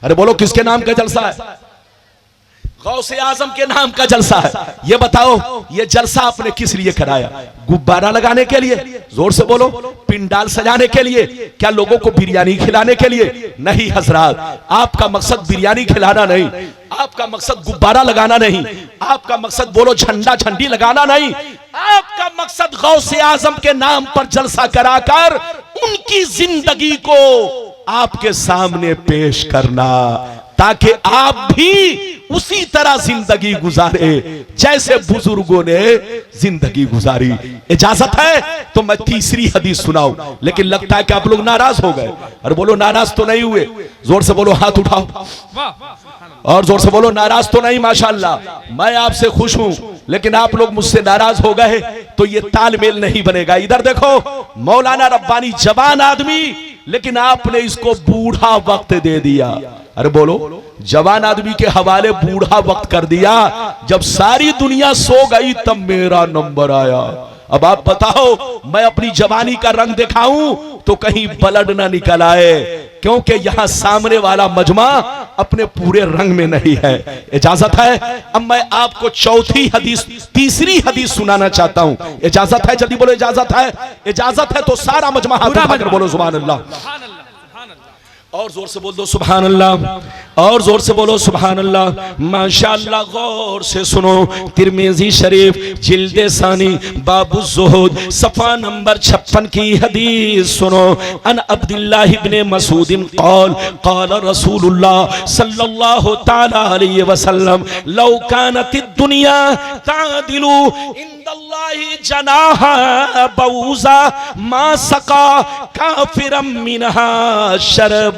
अरे बोलो, किसके नाम का जलसा है? गौसे आजम के नाम का जलसा है। ये बताओ, ये जलसा आपने किस लिए कराया? गुब्बारा लगाने के लिए? जोर से बोलो। पिंडाल सजाने के लिए? क्या लोगों को बिरयानी खिलाने के लिए? नहीं हजरात, आपका मकसद बिरयानी खिलाना नहीं, आपका मकसद गुब्बारा लगाना नहीं, आपका मकसद बोलो झंडा झंडी लगाना नहीं। आपका मकसद गौसे आजम के नाम पर जलसा कराकर उनकी जिंदगी को आपके सामने पेश करना, ताकि आप भी उसी तरह जिंदगी गुजारे जैसे बुजुर्गों ने जिंदगी गुजारी। इजाजत है तो मैं तीसरी हदीस सुनाऊं, लेकिन लगता है कि आप लोग नाराज हो गए। अरे बोलो, नाराज तो नहीं हुए? जोर से बोलो, हाथ उठाओ और जोर से बोलो, नाराज तो नहीं? माशाअल्लाह, मैं आपसे खुश हूं, लेकिन आप लोग मुझसे नाराज हो गए तो ये तालमेल नहीं बनेगा। इधर देखो, मौलाना रब्बानी जवान आदमी, लेकिन आपने इसको बूढ़ा वक्त दे दिया। अरे बोलो, जवान आदमी के हवाले बूढ़ा वक्त कर दिया। जब सारी दुनिया सो गई तब मेरा नंबर आया। अब आप बताओ, मैं अपनी जवानी का रंग दिखाऊं तो कहीं ब्लड ना निकल आए, क्योंकि यहां सामने वाला मजमा अपने पूरे रंग में नहीं है। इजाजत है? अब मैं आपको चौथी हदीस, तीसरी हदीस सुनाना चाहता हूं। इजाजत है? जल्दी बोलो, इजाजत है? इजाजत है तो सारा मजमा हाथ उठाकर बोलो सुभान अल्लाह। और जोर से बोल दो सुभान अल्लाह, और जोर से बोलो सुभान अल्लाह। माशाअल्लाह, गौर से सुनो। तिरमिजी शरीफ जिल्दे सानी बाबु ज़ुहद सफ़ा नंबर 56 की हदीस सुनो। अन अब्दुल्लाह इब्ने मसूद क़ाल क़ाल रसूलुल्लाह सल्लल्लाहु तआला अलैहि वसल्लम लौ कानतिद दुनिया तादिलु इंदल्लाहि जनाहा बऊज़ा मा सका काफिरम मिनहा शरबतमा।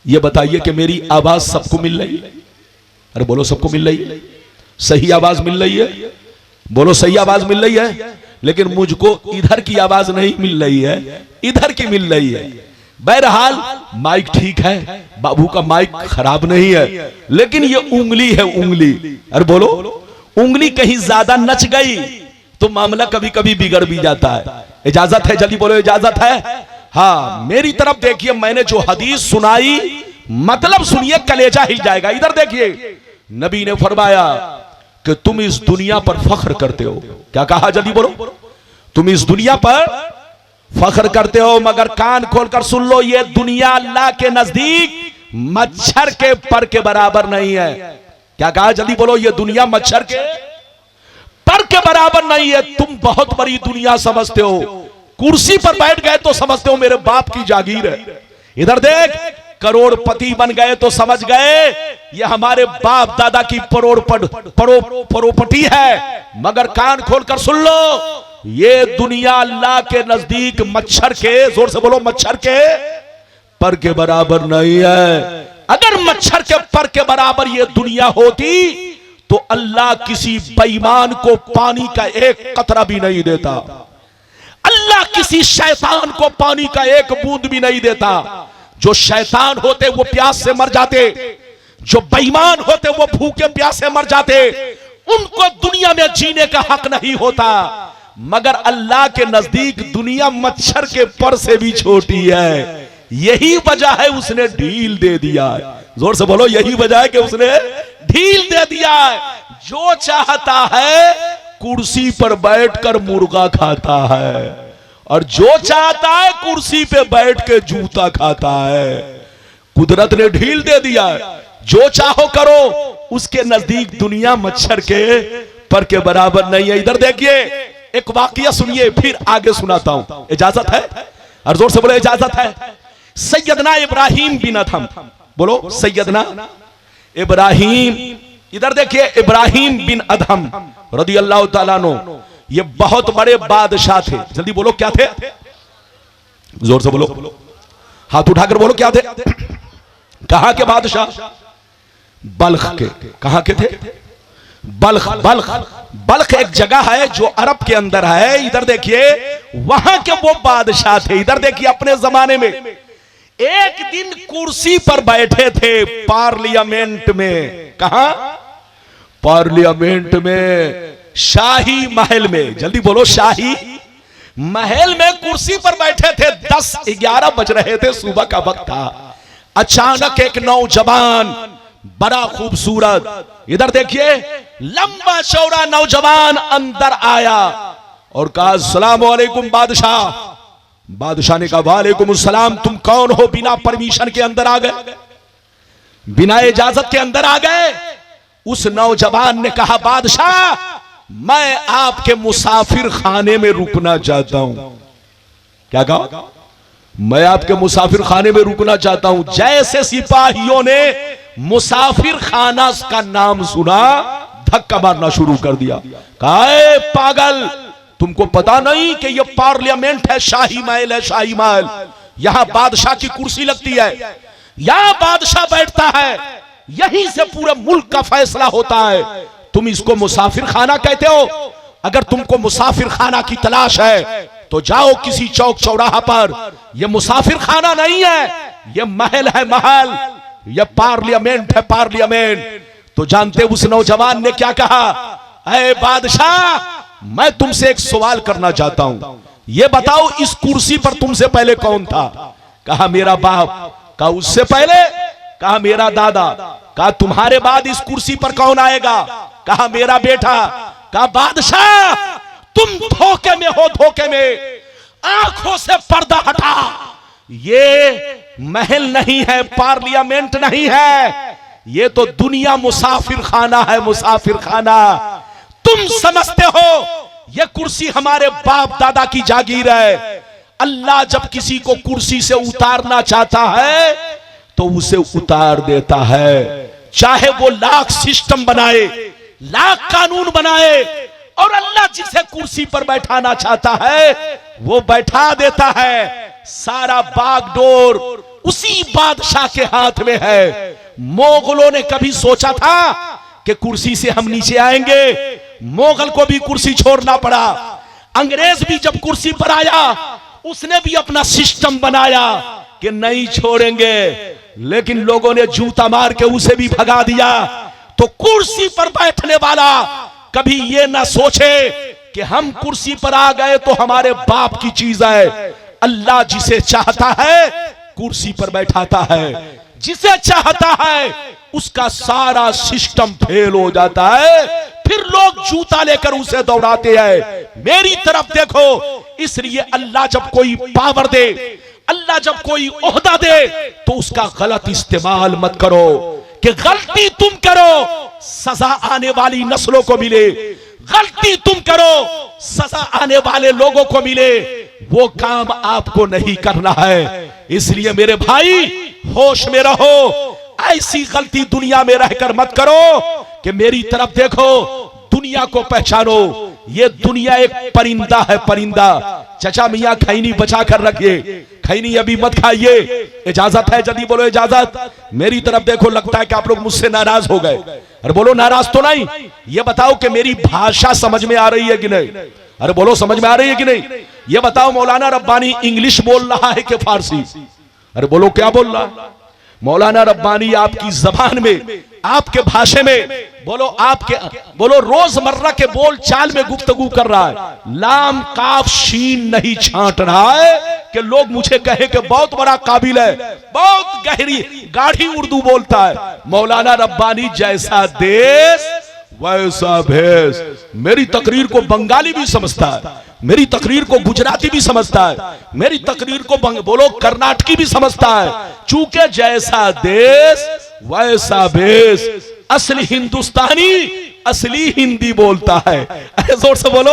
ये बताइए कि मेरी आवाज सबको मिल रही है? अरे बोलो, सबको मिल रही है? सही आवाज मिल रही है? बोलो, सही आवाज मिल रही है? लेकिन मुझको इधर की आवाज नहीं मिल रही है, इधर की मिल रही है। बहरहाल माइक ठीक है, बाबू का माइक खराब नहीं है, लेकिन ये उंगली है, उंगली। अरे बोलो, उंगली कहीं ज्यादा नच गई तो मामला कभी कभी बिगड़ भी जाता है। इजाजत है? जल्दी बोलो, इजाजत है? हाँ, मेरी तरफ देखिए, मैंने जो हदीस सुनाई मतलब सुनिए, कलेजा हिल जाएगा। इधर देखिए, नबी ने फरमाया कि तुम इस दुनिया पर फख्र करते हो। क्या कहा? जल्दी बोलो। तुम इस दुनिया पर फख्र करते हो, मगर कान खोलकर सुन लो, ये दुनिया अल्लाह के नजदीक मच्छर के पर के बराबर नहीं है। क्या कहा? जल्दी बोलो। ये दुनिया मच्छर के पर के बराबर नहीं है। तुम बहुत बड़ी दुनिया समझते हो, कुर्सी पर बैठ गए तो समझते हो मेरे बाप की जागीर है। इधर देख, करोड़पति बन गए तो समझ गए ये हमारे बाप दादा की परोपटी है। मगर कान खोलकर सुन लो, ये दुनिया अल्लाह के नजदीक मच्छर के, जोर से बोलो, मच्छर के पर के बराबर नहीं है। अगर मच्छर के पर के बराबर ये दुनिया होती तो अल्लाह किसी बेईमान को पानी का एक कतरा भी नहीं देता। अल्लाह किसी शैतान को पानी का एक बूंद भी नहीं देता। जो शैतान होते वो प्यास से मर जाते, जो बेईमान होते वो भूखे प्यासे मर जाते, उनको दुनिया में जीने का हक नहीं होता। मगर अल्लाह के नजदीक दुनिया मच्छर के पर से भी छोटी है। यही वजह है उसने ढील दे दिया है। जोर से बोलो, यही वजह है कि उसने ढील दे दिया है। जो चाहता है कुर्सी पर बैठकर मुर्गा खाता है, और जो चाहता है कुर्सी पे बैठ के जूता खाता है। कुदरत ने ढील दे दिया है। जो चाहो करो, उसके नजदीक दुनिया मच्छर के पर के बराबर नहीं है। इधर देखिए, एक वाकया सुनिए, फिर आगे सुनाता हूं। इजाजत है? और जोर से बोलो, इजाजत है? सैयदना इब्राहिम बिन अदहम, बोलो सैयदना इब्राहिम। इधर देखिए, इब्राहिम बिन अदहम रदी अल्लाह ताला अन्हु, ये बहुत बड़े बादशाह थे। जल्दी बोलो, क्या थे? जोर से बोलो, हाथ उठाकर बोलो, क्या थे? कहां के बादशाह? बल्ख के। कहां के थे? बल्ख। बल्ख, बल्ख एक जगह है जो अरब के अंदर है। इधर देखिए, वहां के वो बादशाह थे। इधर देखिए, अपने जमाने में एक दिन कुर्सी पर बैठे थे पार्लियामेंट में। कहां? पार्लियामेंट में, शाही महल में। जल्दी बोलो, शाही महल में कुर्सी पर बैठे थे। 10-11 बज रहे थे, सुबह का वक्त था। अचानक एक नौजवान, बड़ा खूबसूरत, इधर देखिए, लंबा चौड़ा नौजवान अंदर आया और कहा, अस्सलाम वालेकुम बादशाह। बादशाह ने कहा, वालेकुम अस्सलाम। तुम कौन हो? बिना परमिशन के अंदर आ गए, बिना इजाजत के अंदर आ गए। उस नौजवान ने कहा, बादशाह, मैं आपके मुसाफिर खाने में रुकना चाहता हूं। क्या कहा? मैं आपके मुसाफिर खाने में रुकना चाहता हूं। जैसे सिपाहियों ने मुसाफिर खाना का नाम सुना, धक्का मारना शुरू कर दिया। कहा, पागल, तुमको पता नहीं कि यह पार्लियामेंट है, शाही महल है, शाही महल। यहां बादशाह की कुर्सी लगती है, यहां बादशाह बैठता है, यहीं से पूरे मुल्क का फैसला होता है। तुम इसको मुसाफिर खाना कहते हो? अगर तुमको मुसाफिर खाना की तलाश है तो जाओ किसी चौक चौराहा पर। यह मुसाफिर खाना नहीं है, यह महल है, महल। यह पार्लियामेंट है, पार्लियामेंट। तो जानते उस नौजवान ने क्या कहा? ऐ बादशाह, मैं तुमसे एक सवाल करना चाहता हूं। यह बताओ, इस कुर्सी पर तुमसे पहले कौन था? कहा, मेरा बाप। कहा, उससे पहले? कहा, मेरा दादा। कहा, तुम्हारे बाद इस कुर्सी पर कौन आएगा? कहा, मेरा बेटा। कहा, बादशाह, तुम धोखे में हो, धोखे में। आंखों से पर्दा हटा। ये महल नहीं है, पार्लियामेंट नहीं है, ये तो दुनिया मुसाफिर खाना है, मुसाफिर खाना। तुम समझते हो ये कुर्सी हमारे बाप दादा की जागीर है। अल्लाह जब किसी को कुर्सी से उतारना चाहता है तो उसे उतार देता है, चाहे वो लाख सिस्टम बनाए, लाख कानून बनाए, और अल्लाह जिसे कुर्सी पर बैठाना चाहता है वो बैठा देता है। सारा बागडोर उसी बादशाह के हाथ में है। मोगलों ने कभी सोचा था कि कुर्सी से हम नीचे आएंगे? मोगल को भी कुर्सी छोड़ना पड़ा। अंग्रेज भी जब कुर्सी पर आया उसने भी अपना सिस्टम बनाया कि नहीं छोड़ेंगे, लेकिन लोगों ने जूता मार के उसे भी भगा दिया। तो कुर्सी पर बैठने वाला कभी ये ना सोचे कि हम कुर्सी पर आ गए तो हमारे बाप की चीज है। अल्लाह जिसे चाहता है कुर्सी पर बैठाता है, जिसे चाहता है उसका सारा सिस्टम फेल हो जाता है, फिर लोग जूता लेकर उसे दौड़ाते हैं। मेरी तरफ देखो। इसलिए अल्लाह जब कोई पावर दे, अल्लाह जब कोई ओहदा दे तो उसका गलत इस्तेमाल मत करो कि गलती तुम करो सजा आने वाली नस्लों को मिले, गलती तुम करो सजा आने वाले लोगों को मिले। वो काम आपको नहीं करना है। इसलिए मेरे भाई होश में रहो, ऐसी गलती दुनिया में रहकर मत करो कि मेरी तरफ देखो, दुनिया को पहचानो। ये दुनिया एक परिंदा है, परिंदा। चचा मियां खैनी बचा कर रखिए, खैनी अभी मत खाइए। इजाजत है? जल्दी बोलो इजाजत। मेरी तरफ देखो, लगता है कि आप लोग मुझसे नाराज हो गए। अरे बोलो नाराज तो नहीं। ये बताओ कि मेरी भाषा समझ में आ रही है कि नहीं? अरे बोलो समझ में आ रही है कि नहीं? ये बताओ मौलाना रब्बानी इंग्लिश बोल रहा है कि फारसी? अरे बोलो क्या बोल रहा? मौलाना रब्बानी आपकी जबान में, आपके भाषा में बोलो, आपके बोलो रोजमर्रा के बोल चाल में गुफ्तगू कर रहा है। लाम काफ शीन नहीं छांट रहा है कि लोग मुझे कहे कि बहुत बड़ा काबिल है, बहुत गहरी गाढ़ी उर्दू बोलता है। मौलाना रब्बानी जैसा देश वैसा भेष। मेरी तकरीर को बंगाली भी समझता है, मेरी तकरीर को गुजराती भी समझता है, मेरी तकरीर को बोलो कर्नाटकी भी समझता है। चूंकि जैसा देश वैसा भेष। असली हिंदुस्तानी असली हिंदी बोलता है। अरे जोर से बोलो,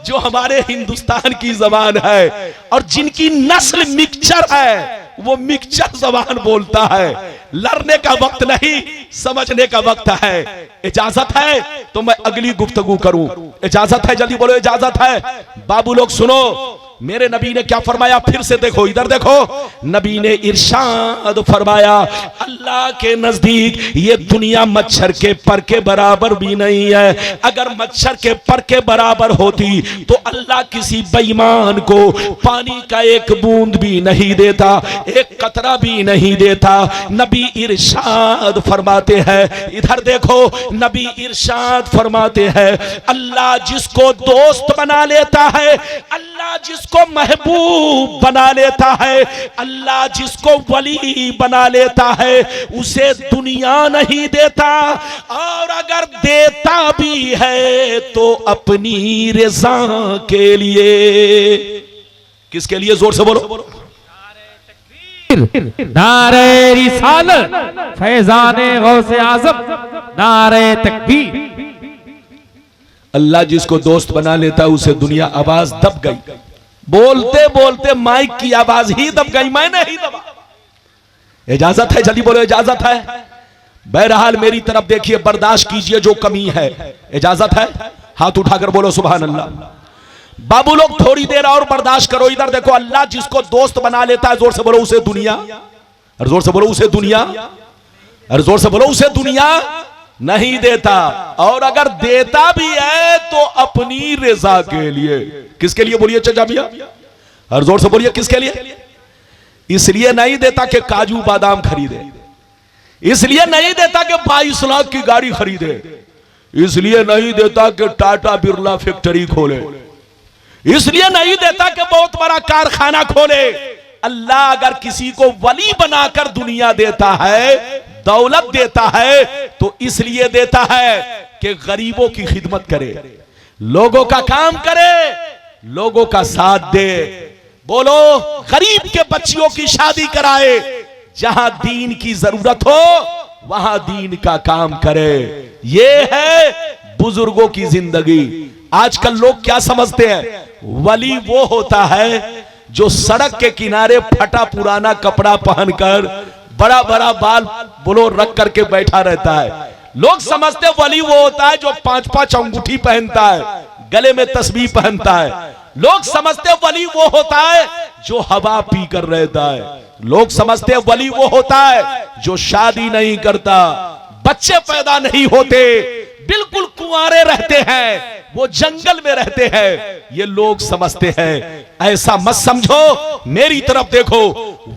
जो हमारे हिंदुस्तान की जबान है, और जिनकी नस्ल मिक्सचर है वो मिक्सचर जबान बोलता है। लड़ने का वक्त नहीं, समझने का वक्त है। इजाजत है तो मैं अगली गुफ्तगू करूं? इजाजत है? जल्दी बोलो इजाजत है। बाबू लोग सुनो, मेरे नबी ने क्या फरमाया? फिर से देखो, इधर देखो। नबी ने इरशाद फरमाया, अल्लाह के नजदीक ये दुनिया मच्छर के पर के बराबर भी नहीं है। अगर मच्छर के पर के बराबर होती तो अल्लाह किसी बेईमान को पानी का एक बूंद भी नहीं देता, एक कतरा भी नहीं देता। नबी इरशाद फरमाते हैं, इधर देखो, नबी इरशाद फरमाते हैं, अल्लाह जिसको दोस्त बना लेता है, अल्लाह जिसको महबूब बना लेता है, अल्लाह जिसको वली बना लेता है, उसे दुनिया नहीं देता, और अगर देता भी है तो अपनी रज़ा के लिए। किसके लिए? जोर से बोलो। नारे रिसालत, फैजाने गौसे आज़म, नारे तकबीर। अल्लाह जिसको दोस्त बना लेता है उसे दुनिया। आवाज दब गई, बोलते बोलते माइक की आवाज ही दब गई, मैंने ही दबा। इजाजत है? जल्दी बोलो इजाजत है। बहरहाल मेरी तरफ देखिए, बर्दाश्त कीजिए जो कमी है। इजाजत है? हाथ उठाकर बोलो सुभान अल्लाह। बाबू लोग थोड़ी देर और बर्दाश्त करो। इधर देखो, अल्लाह जिसको दोस्त बना लेता है, जोर से बोलो उसे दुनिया। और जोर से बोलो उसे दुनिया। और जोर से बोलो उसे दुनिया नहीं देता, और अगर देता भी है तो अपनी रज़ा के लिए। किसके लिए? बोलिए चाचा भैया, और जोर से बोलिए किसके लिए? इसलिए नहीं देता कि काजू बादाम खरीदे, इसलिए नहीं देता कि 22 लाख की गाड़ी खरीदे, इसलिए नहीं देता कि टाटा बिरला फैक्ट्री खोले, इसलिए नहीं देता कि बहुत बड़ा कारखाना खोले। अल्लाह अगर किसी को वली बनाकर दुनिया देता है, दौलत देता है, तो इसलिए देता है कि गरीबों की खिदमत करे, लोगों का काम करे, लोगों का साथ दे। बोलो, गरीब के बच्चियों की शादी कराए, जहां दीन की जरूरत हो वहां दीन का काम करे। ये है बुजुर्गों की जिंदगी। आजकल लोग क्या समझते हैं, वली वो होता है जो सड़क के किनारे फटा पुराना कपड़ा पहनकर बड़ा बड़ा बाल बोलो रख करके बैठा रहता है। लोग समझते वली वो होता है जो 5-5 अंगूठी पहनता है, गले में तस्बीह पहनता है। लोग समझते वली वो होता है जो हवा पी कर रहता है। लोग समझते वली वो होता है जो शादी नहीं करता, बच्चे पैदा नहीं होते, बिल्कुल कुंवारे रहते हैं, वो जंगल में रहते हैं। ये लोग समझते हैं। ऐसा मत समझो, मेरी तरफ देखो,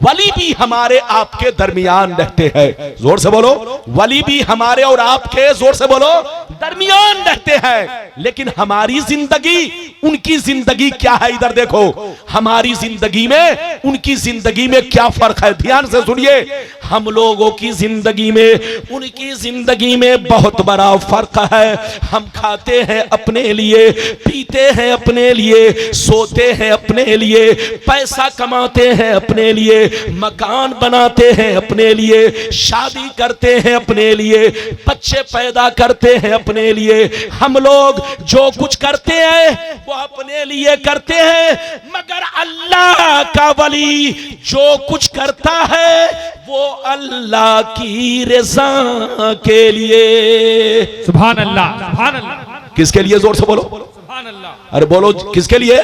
वली भी हमारे आपके दरमियान रहते हैं। जोर से बोलो, वली भी हमारे और आपके, जोर से बोलो, दरमियान रहते हैं। लेकिन हमारी जिंदगी उनकी जिंदगी क्या है, इधर देखो। हमारी जिंदगी में उनकी जिंदगी में क्या फर्क है, ध्यान से सुनिए। हम लोगों की जिंदगी में उनकी जिंदगी में बहुत बड़ा फर्क है। हम खाते हैं अपने लिए, पीते हैं अपने लिए, सोते हैं अपने लिए, पैसा कमाते हैं अपने लिए, मकान बनाते हैं अपने लिए, शादी करते हैं अपने लिए, बच्चे पैदा करते हैं अपने लिए। हम लोग जो कुछ करते हैं वो अपने लिए करते हैं, मगर अल्लाह का वली जो कुछ करता है वो अल्लाह की रज़ा के लिए। सुभान अल्लाह, सुभान अल्लाह। किसके लिए, जोर से बोलो, सुभान अल्लाह। अरे बोलो, किसके लिए?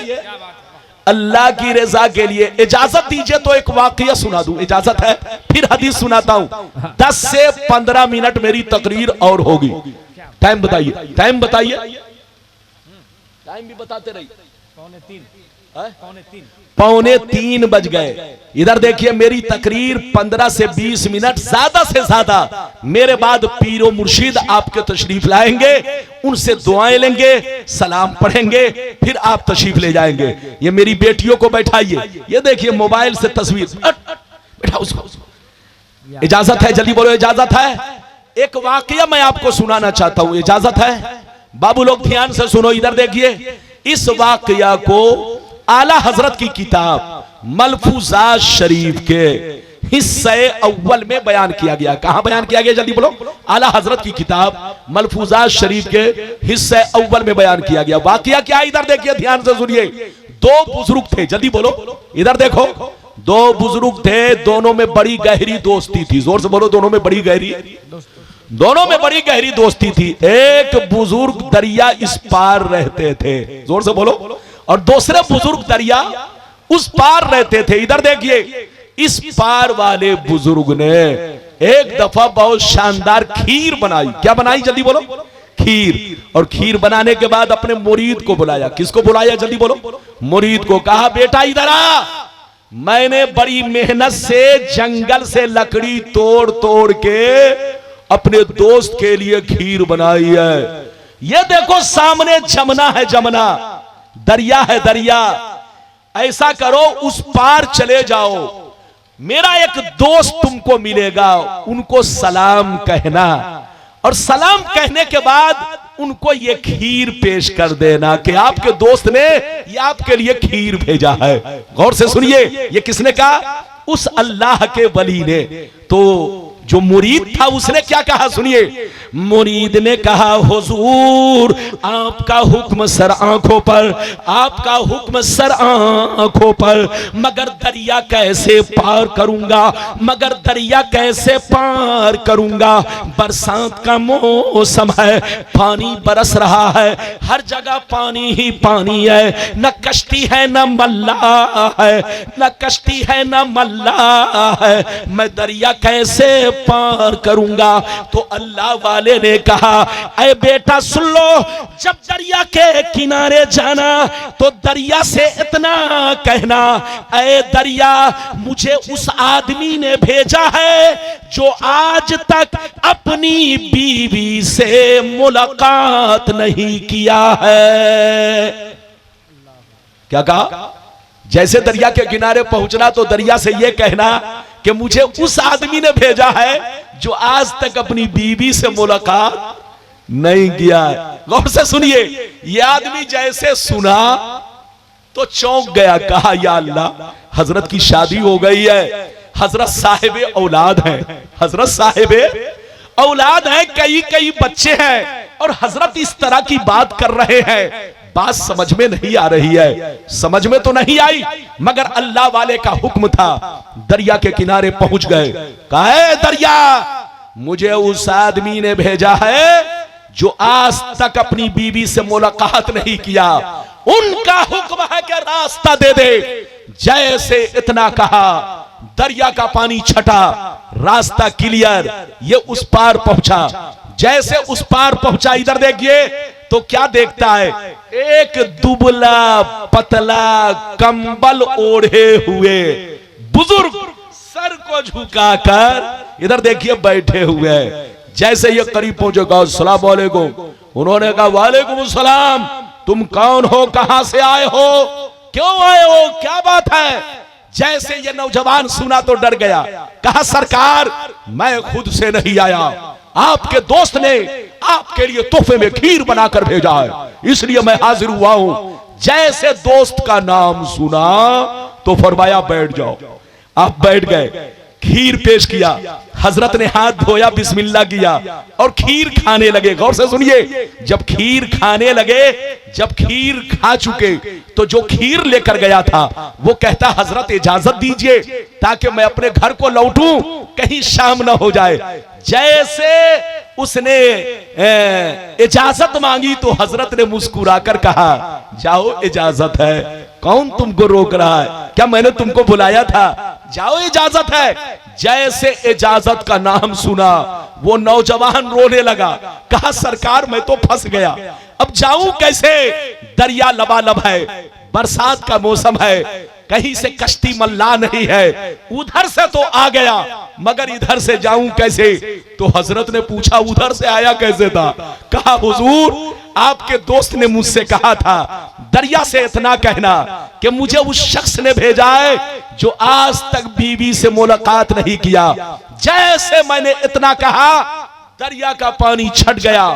अल्लाह की रज़ा के लिए। इजाजत दीजिए तो एक वाकया सुना दूं, इजाजत है? फिर हदीस सुनाता हूं। 10 से 15 मिनट मेरी तकरीर और होगी। टाइम बताइए, टाइम बताइए, टाइम भी बताते रहिए। 2:45 बज गए। इधर देखिए, मेरी तकरीर 15 से 20 मिनट, ज्यादा से ज्यादा। मेरे बाद पीरो मुर्शिद आपके तशरीफ लाएंगे, उनसे दुआएं लेंगे, सलाम पढ़ेंगे, फिर आप तशरीफ ले जाएंगे। ये मेरी बेटियों को बैठाइए, ये देखिए मोबाइल से तस्वीर, बैठा उसको। इजाजत है? जल्दी बोलो, इजाजत है? एक वाकया मैं आपको सुनाना चाहता हूं, इजाजत है? बाबू लोग ध्यान से सुनो, इधर देखिए। इस वाकया को आला हजरत की किताब मलफूजात शरीफ के हिस्से अव्वल में बयान किया गया। कहां बयान किया गया, जल्दी बोलो? आला हजरत की किताब मलफूजात शरीफ के हिस्से अव्वल में बयान किया गया। वाकया क्या है, इधर देखिए, ध्यान से सुनिए। 2 बुजुर्ग थे, जल्दी बोलो, इधर देखो। 2 बुजुर्ग थे, दोनों में बड़ी गहरी दोस्ती थी। जोर से बोलो, दोनों में बड़ी गहरी, दोनों में बड़ी गहरी दोस्ती थी। एक बुजुर्ग दरिया इस पार रहते थे, जोर से बोलो, और दूसरे बुजुर्ग दरिया उस पार रहते थे। इधर देखिए, इस पार वाले बुजुर्ग ने एक दफा बहुत शानदार खीर बनाई। क्या बनाई, जल्दी बोलो? खीर। और खीर बनाने के बाद अपने मुरीद को बुलाया। किसको बुलाया, जल्दी बोलो? मुरीद को। कहा, बेटा इधर आ, मैंने बड़ी मेहनत से जंगल से लकड़ी तोड़ तोड़ के अपने दोस्त के लिए खीर बनाई है। ये देखो सामने जमुना है, जमुना, दरिया है, दरिया। ऐसा करो, उस पार चले जाओ, मेरा एक दोस्त तुमको मिलेगा, उनको सलाम कहना, और सलाम कहने के बाद उनको ये खीर पेश कर देना कि आपके दोस्त ने ये आपके लिए खीर भेजा है। गौर से सुनिए, ये किसने कहा? उस अल्लाह के वली ने। तो जो मुरीद था उसने क्या कहा, सुनिए। मुरीद ने कहा, हुजूर आपका हुक्म सर आंखों पर, आपका हुक्म सर आंखों पर, मगर दरिया कैसे पार करूंगा, मगर दरिया कैसे पार करूंगा? बरसात का मौसम है, पानी बरस रहा है, हर जगह पानी ही पानी है, न कश्ती है न मल्ला है, न कश्ती है न मल्ला है, मैं दरिया कैसे पार करूंगा? तो अल्लाह वाले ने कहा, ऐ बेटा सुन लो, जब दरिया के किनारे जाना तो दरिया से इतना कहना, ऐ दरिया मुझे उस आदमी ने भेजा है जो आज तक अपनी बीवी से मुलाकात नहीं किया है। क्या कहा? जैसे दरिया के किनारे पहुंचना तो दरिया से यह कहना कि मुझे उस आदमी ने भेजा है जो आज तक अपनी बीवी से मुलाकात नहीं किया है। गौर से सुनिए, यह आदमी जैसे सुना तो चौंक गया, कहा या अल्लाह, हजरत की शादी हो गई है, हजरत साहिबे औलाद है, हजरत साहिबे औलाद है, कई कई बच्चे हैं, और हजरत इस तरह की बात कर रहे हैं। बात समझ में नहीं आ रही है, समझ में तो नहीं आई, मगर अल्लाह वाले का हुक्म था। दरिया के किनारे पहुंच गए, कहा है दरिया, मुझे उस आदमी ने भेजा है जो आज तक अपनी बीवी से मुलाकात नहीं किया, उनका हुक्म है कि रास्ता दे दे। जैसे इतना कहा, दरिया का पानी छटा, रास्ता क्लियर, ये उस पार पहुंचा। जैसे उस पार पहुंचा, इधर देखिए तो क्या देखता है, एक दुबला पतला कंबल ओढ़े हुए बुजुर्ग सर को झुकाकर इधर देखिए बैठे हुए हैं। जैसे ये करीब पहुंचेगा, अस्सलाम वालेकुम, उन्होंने कहा वालेकुम सलाम, तुम कौन हो, कहां से आए हो, क्यों आए हो, क्या बात है। जैसे ये नौजवान सुना तो डर गया, कहा सरकार मैं खुद से नहीं आया, आपके दोस्त ने आपके लिए तोहफे में खीर बनाकर भेजा है, इसलिए मैं हाजिर हुआ हूं। जैसे दोस्त का नाम सुना तो फरमाया बैठ जाओ। आप बैठ गए, खीर पेश किया, हजरत ने हाथ धोया, बिस्मिल्लाह किया और खीर खाने लगे। गौर से सुनिए, जब खीर खाने लगे, जब खीर खा चुके तो जो खीर लेकर गया था वो कहता हजरत इजाजत दीजिए ताकि मैं अपने घर को लौटूं, कहीं शाम ना हो जाए। जैसे उसने इजाजत मांगी तो हजरत ने मुस्कुराकर कहा जाओ इजाजत है, कौन तुमको रोक रहा है, क्या मैंने तुमको बुलाया था, जाओ इजाजत है। जैसे इजाजत का नाम सुना वो नौजवान रोने लगा, कहा सरकार मैं तो फंस गया, अब जाऊं कैसे, दरिया लबालब है, बरसात का मौसम है, कहीं से कश्ती मल्ला नहीं है, उधर से तो आ गया मगर इधर से जाऊं कैसे। तो हजरत ने पूछा उधर से आया कैसे था, कहा हुजूर आपके दोस्त ने मुझसे कहा था दरिया से इतना कहना कि मुझे उस शख्स ने भेजा है जो आज तक बीवी से मुलाकात नहीं किया। जैसे मैंने इतना कहा दरिया का पानी छट गया,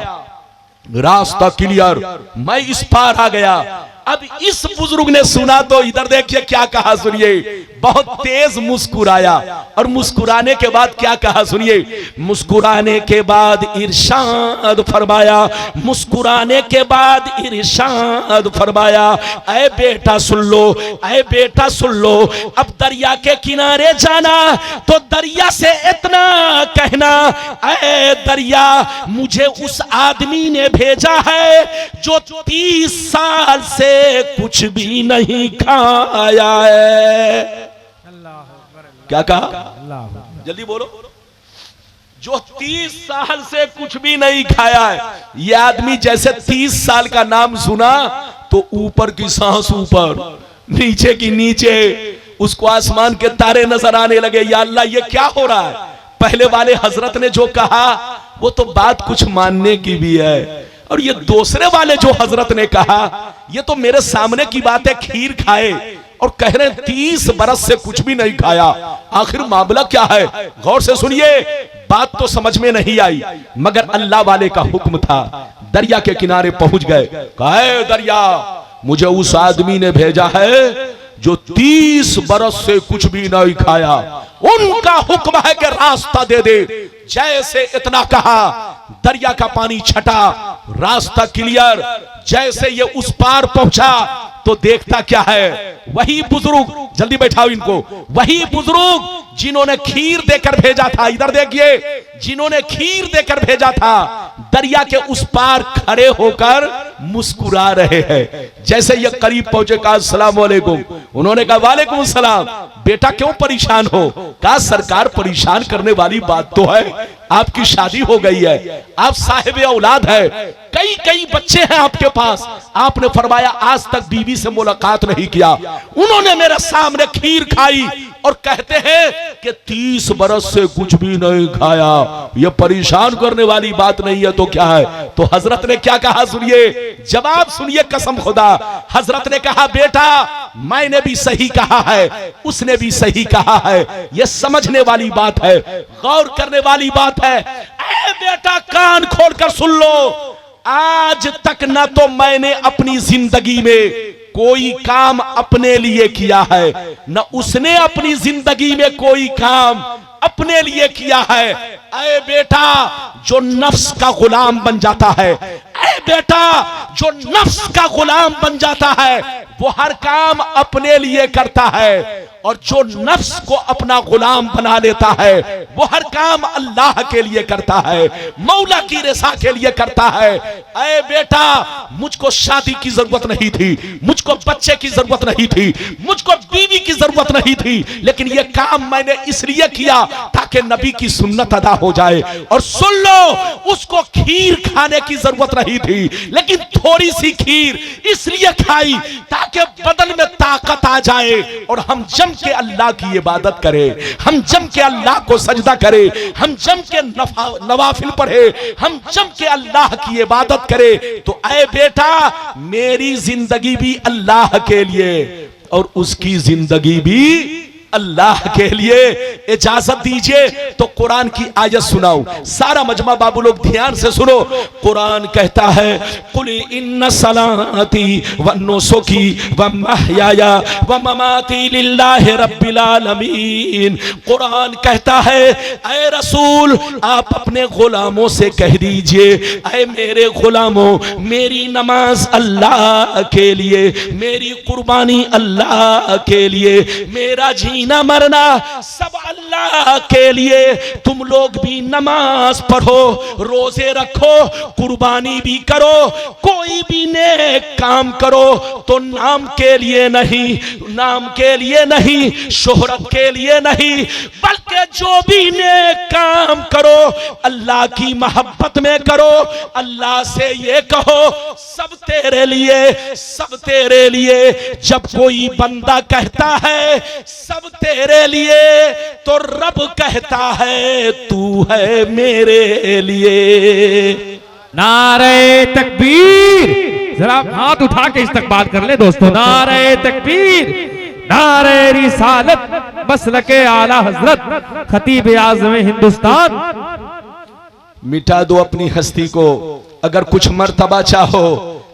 रास्ता क्लियर, मैं इस पार आ गया। अब इस बुजुर्ग ने सुना तो इधर देखिए क्या कहा, सुनिए, बहुत तेज मुस्कुराया और मुस्कुराने के बाद क्या कहा सुनिए, मुस्कुराने के बाद इरशाद फरमाया, मुस्कुराने के बाद इरशाद फरमाया, ऐ बेटा सुन लो, ऐ बेटा सुन लो, अब दरिया के किनारे जाना तो दरिया से इतना कहना, ऐ दरिया मुझे उस आदमी ने भेजा है जो 30 साल से कुछ भी नहीं खाया है। क्या कहा, जल्दी बोलो, जो 30 साल से कुछ भी नहीं खाया है। ये आदमी जैसे 30 साल का नाम सुना तो ऊपर की सांस ऊपर, नीचे की नीचे, उसको आसमान के तारे नजर आने लगे। या अल्लाह ये क्या हो रहा है। पहले वाले हजरत ने जो कहा वो तो बात कुछ मानने की भी है, और ये दूसरे वाले जो हजरत ने कहा ये तो मेरे सामने की बात है, खीर खाए और कह रहे 30 बरस से कुछ भी नहीं खाया, आखिर मामला क्या है। गौर से सुनिए, बात तो समझ में नहीं आई मगर अल्लाह वाले का हुक्म था। दरिया के किनारे पहुंच गए, कहा दरिया मुझे उस आदमी ने भेजा है जो 30 बरस से कुछ भी नहीं खाया, उनका हुक्म है कि रास्ता दे दे। जैसे इतना कहा दरिया का पानी छटा, रास्ता क्लियर। जैसे ये उस पार पहुंचा तो देखता क्या है, वही बुजुर्ग, जल्दी बैठाओ इनको, वही बुजुर्ग जिन्होंने खीर देकर भेजा था, इधर देखिए, जिन्होंने खीर देकर भेजा था दरिया के उस पार खड़े होकर मुस्कुरा रहे हैं। जैसे ये करीब पहुंचे, कहा अस्सलाम वालेकुम, उन्होंने कहा वालेकुम सलाम, बेटा क्यों परेशान हो। कहा सरकार परेशान करने वाली बात तो है, आपकी शादी हो गई है, आप साहिब औलाद है, कई कई बच्चे हैं आपके पास, आपने फरमाया आज तक बीवी से मुलाकात नहीं किया। उन्होंने मेरे सामने खीर खाई और कहते हैं कि 30 बरस से कुछ भी नहीं खाया, ये परेशान करने वाली बात नहीं है तो क्या है। तो हजरत ने क्या कहा सुनिए, जवाब सुनिए, कसम खुदा, हजरत ने कहा बेटा मैंने भी सही कहा है, उसने भी सही कहा है, ये समझने वाली बात है, गौर करने वाली बात है। ऐ बेटा कान खोलकर सुन लो, आज तक ना तो मैंने अपनी जिंदगी में कोई काम अपने लिए किया है, न उसने अपनी जिंदगी में कोई काम अपने लिए किया है। ऐ बेटा जो नफ्स का गुलाम बन जाता है, ऐ बेटा जो नफ्स का गुलाम बन जाता है, वो हर काम अपने लिए करता है। और जो नफ्स को अपना गुलाम बना लेता है, वो हर काम अल्लाह के लिए करता है, मौला की रज़ा के लिए करता है। ऐ बेटा मुझको शादी की जरूरत नहीं थी, मुझको बच्चे की जरूरत नहीं थी, मुझको बीवी की जरूरत नहीं थी, लेकिन ये काम मैंने इसलिए किया ताकि नबी की सुन्नत अदा हो जाए। और सुन लो, उसको खीर खाने की जरूरत नहीं थी, लेकिन थोड़ी सी खीर इसलिए खाई ताकि बदन में ताकत आ जाए और हम जम के अल्लाह की इबादत करें, हम जम के अल्लाह को सजदा करें, हम जम के नवाफिल पढ़े, हम जम के अल्लाह की इबादत करें। तो ऐ बेटा मेरी जिंदगी भी अल्लाह के लिए और उसकी जिंदगी भी अल्लाह के लिए। इजाजत दीजिए तो कुरान की आयत सुनाऊं, सारा मजमा बाबू लोग ध्यान से सुनो। कुरान कहता है कुल इन्ना सलाती व नुसुकी व महयाया व ममाती लिल्लाहि रब्बिल आलमीन। कुरान कहता है ऐ रसूल आप अपने गुलामों से कह दीजिए, ऐ मेरे गुलामों मेरी नमाज अल्लाह के लिए, मेरी कुर्बानी अल्लाह के लिए, मेरा जीना मरना सब अल्लाह के लिए। तुम लोग भी नमाज पढ़ो, रोजे रखो, कुर्बानी भी करो, कोई भी नेक काम करो तो नाम के लिए नहीं, नाम के लिए नहीं, शोहरत के लिए नहीं, बल्कि जो भी नेक काम करो अल्लाह की मोहब्बत में करो। अल्लाह से ये कहो सब तेरे लिए, सब तेरे लिए। जब कोई बंदा कहता है सब तेरे लिए तो रब कहता है तू है मेरे लिए। नारे तकबीर, जरा हाथ उठा के इस्तकबाल कर ले दोस्तों। नारे तकबीर, नारे रिसालत, मसलके आला हजरत खतीब आज़म हिंदुस्तान। मिटा दो अपनी हस्ती को, अगर कुछ मर्तबा चाहो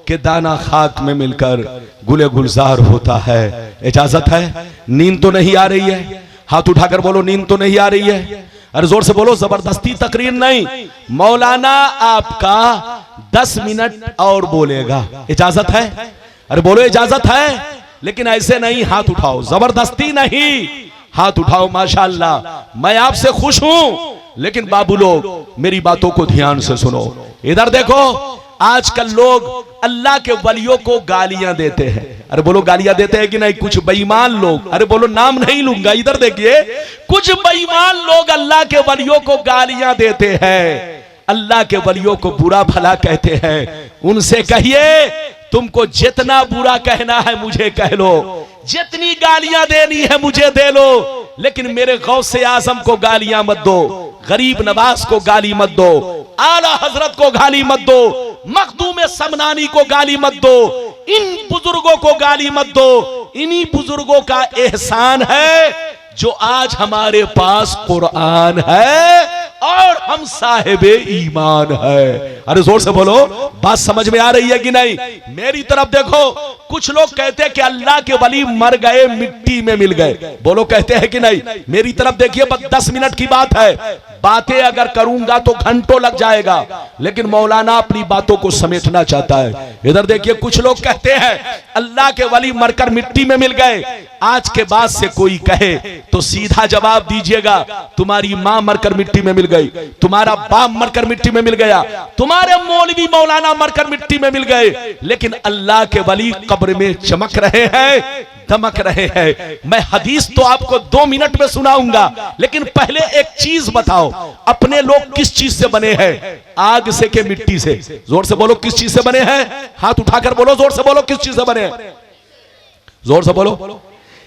कि दाना खाक में मिलकर गुले गुलजार होता है। इजाजत है? नींद तो नहीं आ रही है? हाथ उठाकर बोलो नींद तो नहीं आ रही है। अरे जोर से बोलो, जबरदस्ती तकरीर नहीं। मौलाना आपका 10 मिनट और बोलेगा, इजाजत है? अरे बोलो इजाजत है, लेकिन ऐसे नहीं हाथ उठाओ, जबरदस्ती नहीं, हाथ उठाओ। माशाअल्लाह मैं आपसे खुश हूं, लेकिन बाबू लोग मेरी बातों को ध्यान से सुनो। इधर देखो, आजकल लोग अल्लाह के वलियों को गालियां देते हैं। अरे बोलो गालियां देते हैं कि नहीं? कुछ बेईमान लोग, अरे बोलो नाम नहीं लूंगा, इधर देखिए, कुछ बेईमान लोग अल्लाह के वलियों को गालियां देते हैं, अल्लाह के वलियों को बुरा भला कहते हैं। उनसे कहिए तुमको जितना बुरा कहना है मुझे कह लो, जितनी गालियां देनी है मुझे दे लो, लेकिन मेरे गौसे आजम को गालियां मत दो, गरीब नवाज को गाली मत दो, आला हजरत को गाली मत दो, मखदूम समनानी को गाली मत दो, इन बुजुर्गों को गाली मत दो। इन्हीं बुजुर्गों का एहसान है जो आज हमारे पास कुरान है और हम साहिबे ईमान है। अरे जोर से बोलो, बात समझ में आ रही है कि नहीं? मेरी तरफ देखो, कुछ लोग कहते हैं कि अल्लाह के वली मर गए मिट्टी में मिल गए, बोलो कहते हैं कि नहीं? मेरी तरफ देखिए, बस 10 मिनट की बात है, बातें अगर करूंगा तो घंटों लग जाएगा, लेकिन मौलाना अपनी बातों को समेटना चाहता है। इधर देखिए, कुछ लोग कहते हैं अल्लाह के वली मरकर मिट्टी में मिल गए। आज के बाद से कोई कहे तो सीधा जवाब दीजिएगा, तुम्हारी मां मरकर मिट्टी में मिल गई, तुम्हारा बाप मरकर मिट्टी में मिल गया, तुम्हारे मौलवी मौलाना मरकर मिट्टी में मिल गए, लेकिन अल्लाह के वली कब्र में चमक रहे हैं, दमक रहे हैं। मैं हदीस तो आपको 2 मिनट में सुनाऊंगा, लेकिन पहले एक चीज बताओ, अपने लोग किस चीज से बने हैं? आग से के मिट्टी से? जोर से बोलो, किस चीज से बने हैं? हाथ उठाकर बोलो, जोर से बोलो, किस चीज से बने हैं? जोर से बोलो।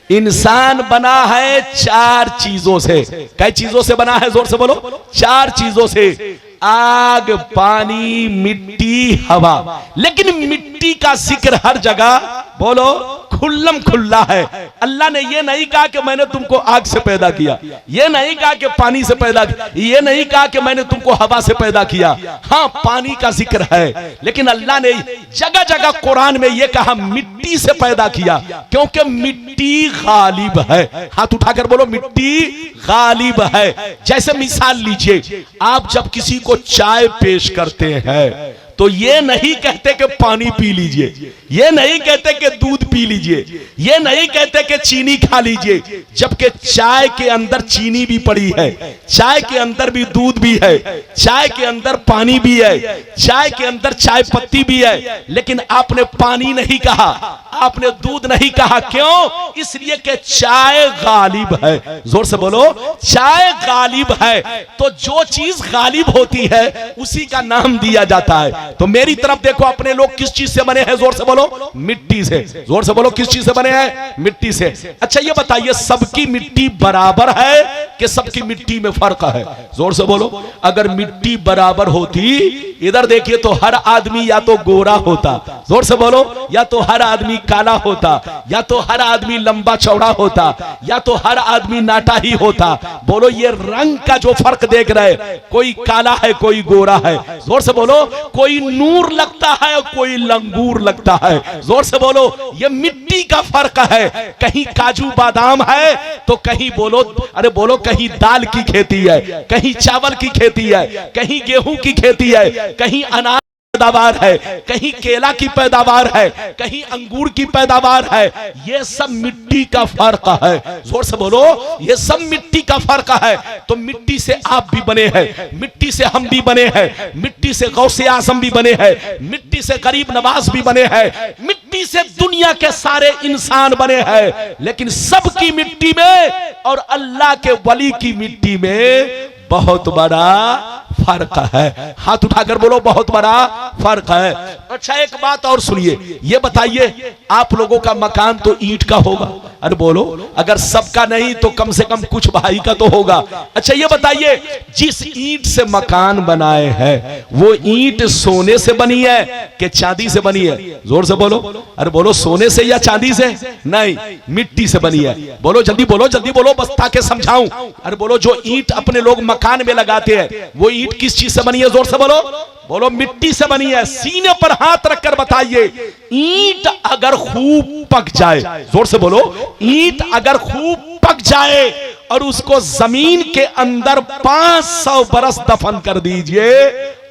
इंसान बना है 4 चीजों से। कई चीजों से बना है? जोर से बोलो, 4 चीजों से। आग, पानी, मिट्टी, हवा। लेकिन मिट्टी का जिक्र हर जगह, बोलो खुल्लम खुल्ला है। अल्लाह ने ये नहीं कहा कि मैंने तुमको आग से पैदा किया, ये नहीं कहा कि पानी से पैदा किया, ये नहीं कहा कि मैंने तुमको हवा से पैदा किया। हाँ, पानी का जिक्र है, लेकिन अल्लाह ने जगह जगह कुरान में ये कहा मिट्टी से पैदा किया, क्योंकि मिट्टी गालिब है। हाथ उठाकर बोलो, मिट्टी गालिब है। जैसे मिसाल लीजिए, आप जब किसी को चाय पेश करते हैं तो ये नहीं कहते कि पानी पी लीजिए, ये नहीं कहते कि दूध पी लीजिए, ये नहीं कहते कि चीनी खा लीजिए, जबकि चाय के अंदर चीनी भी पड़ी है, चाय के अंदर भी दूध भी है, चाय के अंदर पानी भी है, चाय के अंदर चाय पत्ती भी है, लेकिन आपने पानी नहीं कहा, आपने दूध नहीं कहा। क्यों? इसलिए कि चाय गालिब है। जोर से बोलो, चाय गालिब है। तो जो चीज गालिब होती है उसी का नाम दिया जाता है। तो मेरी तरफ देखो, अपने लोग किस चीज से बने हैं? जोर से बोलो, मिट्टी से। जोर से बोलो, किस चीज से बने हैं? मिट्टी से। अच्छा ये बताइए, सबकी मिट्टी बराबर है कि सबकी मिट्टी में फर्क है? जोर से बोलो। अगर मिट्टी बराबर होती, इधर देखिए, तो हर आदमी या तो गोरा होता, जोर से बोलो, या तो हर आदमी काला होता, या तो हर आदमी लंबा चौड़ा होता, या तो हर आदमी नाटा ही होता। बोलो, ये रंग का जो फर्क देख रहे, कोई काला है कोई गोरा है। जोर से बोलो, कोई नूर लगता है और कोई लंगूर लगता है। जोर से बोलो, ये मिट्टी का फर्क है। कहीं काजू बादाम है तो कहीं बोलो, अरे बोलो, कहीं दाल की खेती है, कहीं चावल की खेती है, कहीं गेहूं की खेती है, कहीं अनाज पैदावार है, कहीं केला की पैदावार है, कहीं अंगूर की पैदावार है। ये सब मिट्टी का फर्क है। जोर से बोलो, ये सब मिट्टी का फर्क है। तो मिट्टी से आप भी बने हैं, मिट्टी से हम भी बने हैं, मिट्टी से गौसे आजम भी बने हैं, मिट्टी से गरीब नवाज भी बने हैं, मिट्टी से दुनिया के सारे इंसान बने हैं। लेकिन सबकी मिट्टी में और अल्लाह के वली की मिट्टी में बहुत बड़ा फर्क है। हाथ उठाकर बोलो, बहुत बड़ा फर्क है। अच्छा एक बात और सुनिए, ये बताइए, आप लोगों का मकान तो ईंट का होगा? अरे बोलो, अगर सबका नहीं तो कम से कम कुछ भाई का तो होगा। अच्छा ये बताइए, जिस ईंट से मकान बनाए हैं वो ईंट सोने से बनी है कि चांदी से बनी है? जोर से बोलो। अरे बोलो, सोने से या चांदी से? नहीं, मिट्टी से बनी है। बोलो जल्दी बोलो, जल्दी बोलो, बस ताकि समझाऊं। अरे बोलो, जो ईंट अपने लोग मकान में लगाते हैं वो ईंट किस चीज से बनी है? जोर से बोलो। बोलो, मिट्टी से बनी है। सीने पर हाथ रखकर बताइए, ईंट अगर खूब पक जाए, जोर से बोलो, ईंट अगर खूब पक जाए और उसको जमीन के अंदर 500 बरस दफन कर दीजिए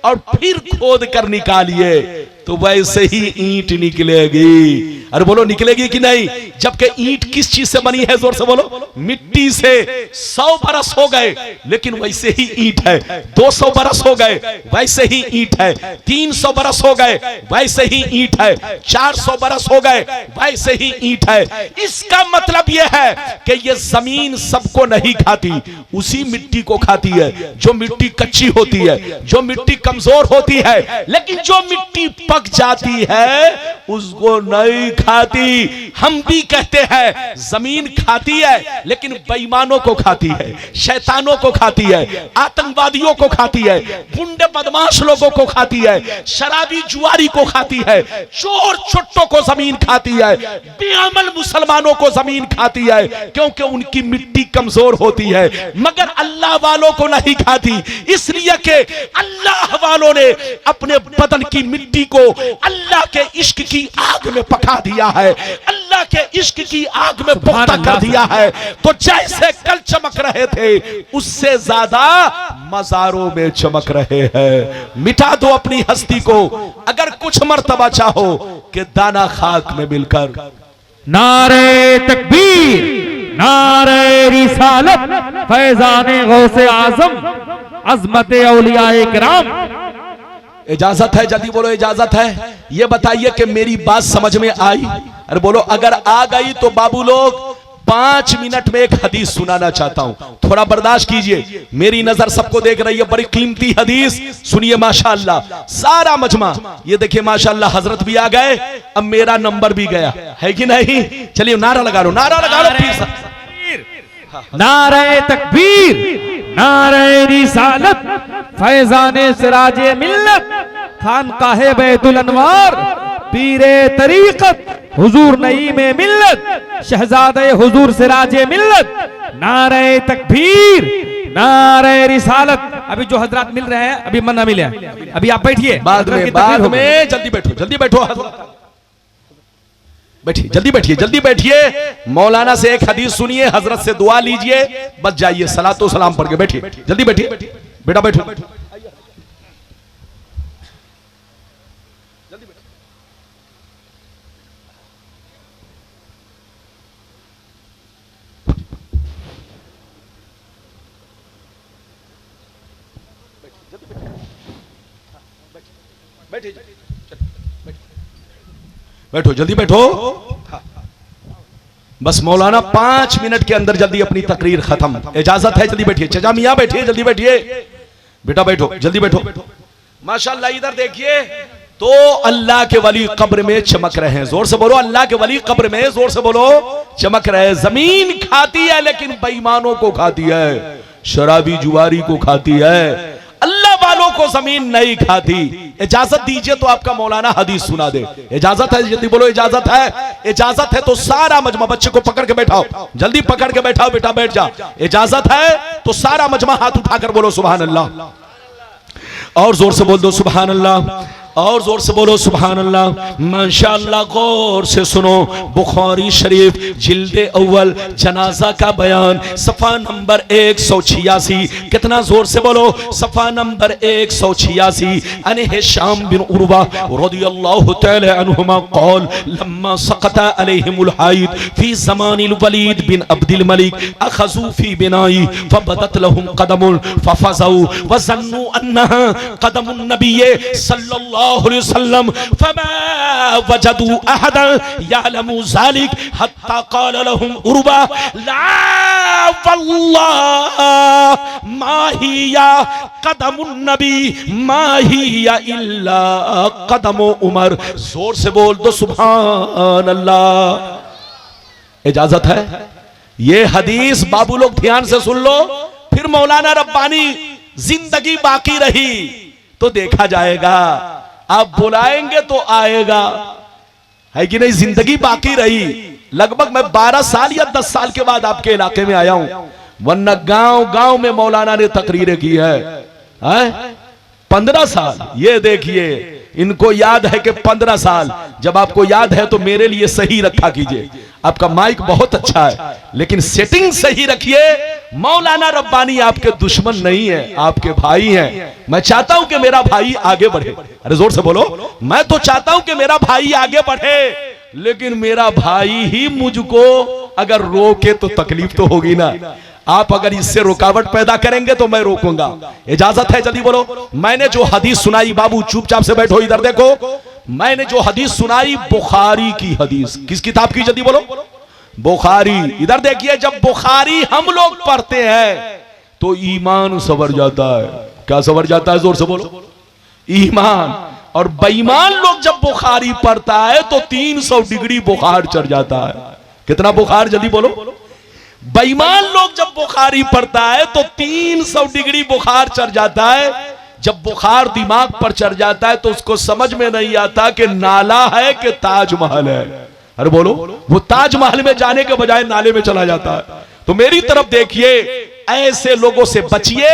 और फिर खोद कर निकालिए तो वैसे ही ईंट निकलेगी। अरे बोलो, निकलेगी कि नहीं? जबकि ईंट किस चीज से बनी है? जोर से बोलो, मिट्टी से। 100 बरस हो गए लेकिन वैसे ही ईंट है, 200 बरस हो गए वैसे ही ईंट है, 300 बरस हो गए वैसे ही ईंट है, 400 बरस हो गए वैसे ही ईंट है। इसका मतलब यह है कि यह जमीन सबको नहीं खाती, उसी मिट्टी को खाती है जो मिट्टी कच्ची होती है, जो मिट्टी कमजोर होती है। लेकिन जो मिट्टी पक जाती है उसको नहीं खाती। हम भी कहते हैं जमीन खाती है, लेकिन बेईमानों को खाती है, शैतानों को खाती है, आतंकवादियों को खाती है, गुंडे बदमाश लोगों को खाती है, शराबी जुआरी को खाती है, चोर चुट्टों को जमीन खाती है, बेअमल मुसलमानों को जमीन खाती है, क्योंकि उनकी मिट्टी कमजोर होती है। मगर अल्लाह वालों को नहीं खाती, इसलिए कि अल्लाह वालों ने अपने बदन की मिट्टी को अल्लाह के इश्क की आग में पका दिया है, अल्लाह के इश्क की आग में पुख्ता कर दिया है। तो जैसे कल चमक रहे थे उससे ज्यादा मज़ारों में चमक रहे हैं। मिटा दो अपनी हस्ती को अगर कुछ मर्तबा चाहो कि दाना खाक में मिलकर। नारे तकबीर, नारे रिसालत, फैजाने गौसे आजम, अजमत औलियाए किराम। इजाजत है? जल्दी बोलो, इजाजत है? ये बताइए कि मेरी बात समझ में आई? अरे बोलो, अगर आ गई तो बाबू लोग 5 मिनट में एक हदीस सुनाना चाहता हूं, थोड़ा बर्दाश्त कीजिए। मेरी नजर सबको देख रही है, बड़ी कीमती हदीस सुनिए। माशाअल्लाह सारा मजमा, ये देखिए माशाअल्लाह, हजरत भी आ गए, अब मेरा नंबर भी गया है कि नहीं? चलिए नारा लगा लो, नारा लगा लो। नारे तकबीर, नारे रिसालत, फैजाने सिराजे मिल्लत, खानकाहे बैतुल अनवार, पीरे तरीकत, हुजूर नईम मिल्लत शहजादे हुजूर सिराजे मिल्लत, नारे तकबीर, नारे रिसालत। अभी जो हजरात मिल रहे हैं अभी मन्ना मिले, अभी आप बैठिए, बाद में जल्दी बैठो, जल्दी बैठो, बैठिए, जल्दी बैठिए, जल्दी बैठिए। मौलाना से एक हदीस सुनिए, हजरत से दुआ लीजिए, बच जाइए, सलातो सलाम पढ़ के बैठिए, जल्दी बैठिए बेटा, बैठो। बैठो, जल्दी बैठो। बस मौलाना 5 मिनट के अंदर जल्दी अपनी तकरीर खत्म, इजाजत है, जल्दी बैठिए। चचा मियां बैठिए, जल्दी बैठिए बेटा, बैठो, जल्दी बैठो। माशाअल्लाह, इधर देखिए तो अल्लाह के वली कब्र में चमक रहे हैं, जोर से बोलो, अल्लाह के वली कब्र में, जोर से बोलो, चमक रहे हैं। जमीन खाती है लेकिन बेईमानों को खाती है, शराबी जुआरी को खाती है, अल्लाह वालों को जमीन नहीं खाती। इजाजत दीजिए तो आपका मौलाना हदीस सुना दे। इजाजत है, जल्दी बोलो, इजाजत है। इजाजत है तो सारा मजमा, बच्चे को पकड़ के बैठाओ, जल्दी पकड़ के बैठाओ बेटा, बैठ जा। इजाजत है तो सारा मजमा हाथ उठाकर बोलो सुभान अल्लाह, और जोर से बोल दो सुभान अल्लाह, और जोर से बोलो सुभान अल्लाह। माशाअल्लाह, गौर से सुनो, बुखारी शरीफ जिल्दे अव्वल जनाजा का बयान, सफा नंबर 186। कितना जोर से बोलो, सफा नंबर 186। अन हिशाम बिन उर्वा रदियल्लाहु तआला अन्हुमा क़ाल लम्मा सक़ता अलैहिमुल हाइद फी ज़मानिल वलीद बिन अब्दुल मलिक अखज़ू फी बिनाई फबदत लहुम क़दमुन फफ़ज़ऊ व ज़न्नु अन्नहा क़दमुन नबिय्य सल्लल्लाहु अलैहि वसल्लम फमा वजदू अहदन यअलमु ज़ालिक हत्ता क़ाल लहुम उर्वा ला वल्लाह मा हिया क़दमुन नबी मा हिया इल्ला क़दमु उमर। जोर से बोल दो सुभान अल्लाह। इजाजत है, ये हदीस बाबू लोग ध्यान से सुन लो, फिर मौलाना रब्बानी जिंदगी बाकी रही तो देखा जाएगा, आप बुलाएंगे तो आएगा, है कि नहीं। जिंदगी बाकी रही, लगभग मैं 12 साल या 10 साल के बाद आपके इलाके में आया हूं, वरना गांव गांव में मौलाना ने तकरीरें की है। 15 साल, ये देखिए, इनको याद है कि 15 साल, जब आपको याद है तो मेरे लिए सही रखा कीजिए। आपका माइक बहुत अच्छा है लेकिन सेटिंग सही रखिए। मौलाना रब्बानी आपके दुश्मन नहीं है, आपके भाई हैं। मैं चाहता हूं कि मेरा भाई आगे बढ़े, अरे जोर से बोलो, मैं तो चाहता हूं कि मेरा भाई आगे बढ़े, लेकिन मेरा भाई ही मुझको अगर रोके तो तकलीफ तो होगी ना। आप अगर इससे रुकावट पैदा करेंगे तो मैं रोकूंगा। इजाजत है, जल्दी बोलो। मैंने जो हदीस सुनाई, बाबू चुपचाप से बैठो, इधर देखो, मैंने जो हदीस सुनाई बुखारी की हदीस, किस किताब की, जल्दी बोलो, बुखारी। इधर देखिए, जब बुखारी हम लोग पढ़ते हैं तो ईमान सवर जाता है। क्या सवर जाता है, जोर से बोलो, ईमान। और बेईमान लोग जब बुखारी पढ़ता है तो 300 डिग्री बुखार चढ़ जाता है। कितना बुखार, जल्दी बोलो। बेईमान लोग जब बुखारी पढ़ता है तो 300 डिग्री बुखार चढ़ जाता है। जब बुखार दिमाग पर चढ़ जाता है तो उसको समझ में नहीं आता कि नाला है कि ताजमहल है। अरे बोलो, वो ताजमहल में जाने के बजाय नाले में चला जाता है। तो मेरी तरफ देखिए, ऐसे लोगों से बचिए,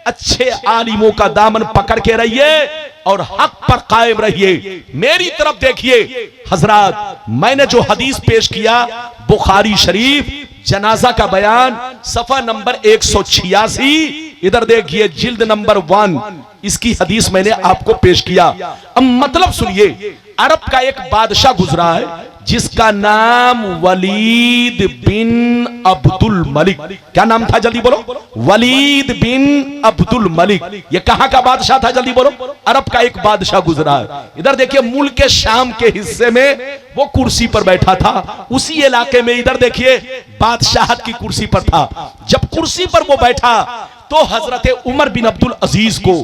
अच्छे आलिमों का दामन पकड़ के रहिए और हक पर कायम रहिए। मेरी तरफ देखिए हजरात, मैंने जो हदीस पेश किया बुखारी शरीफ जनाजा का बयान, सफा नंबर 186, इधर देखिए जिल्द नंबर 1, इसकी हदीस मैंने आपको पेश किया। अब मतलब सुनिए, अरब का एक बादशाह गुजरा है जिसका नाम वलीद बिन अब्दुल मलिक। क्या नाम था, जल्दी बोलो, वलीद बिन अब्दुल मलिक। ये कहां का बादशाह था, जल्दी बोलो, अरब का एक बादशाह गुजरा है। इधर देखिए मुल्क के शाम के हिस्से में वो कुर्सी पर बैठा था, उसी इलाके में इधर देखिए बादशाहत की कुर्सी पर था। जब कुर्सी पर वो बैठा तो हजरत उमर बिन अब्दुल अजीज को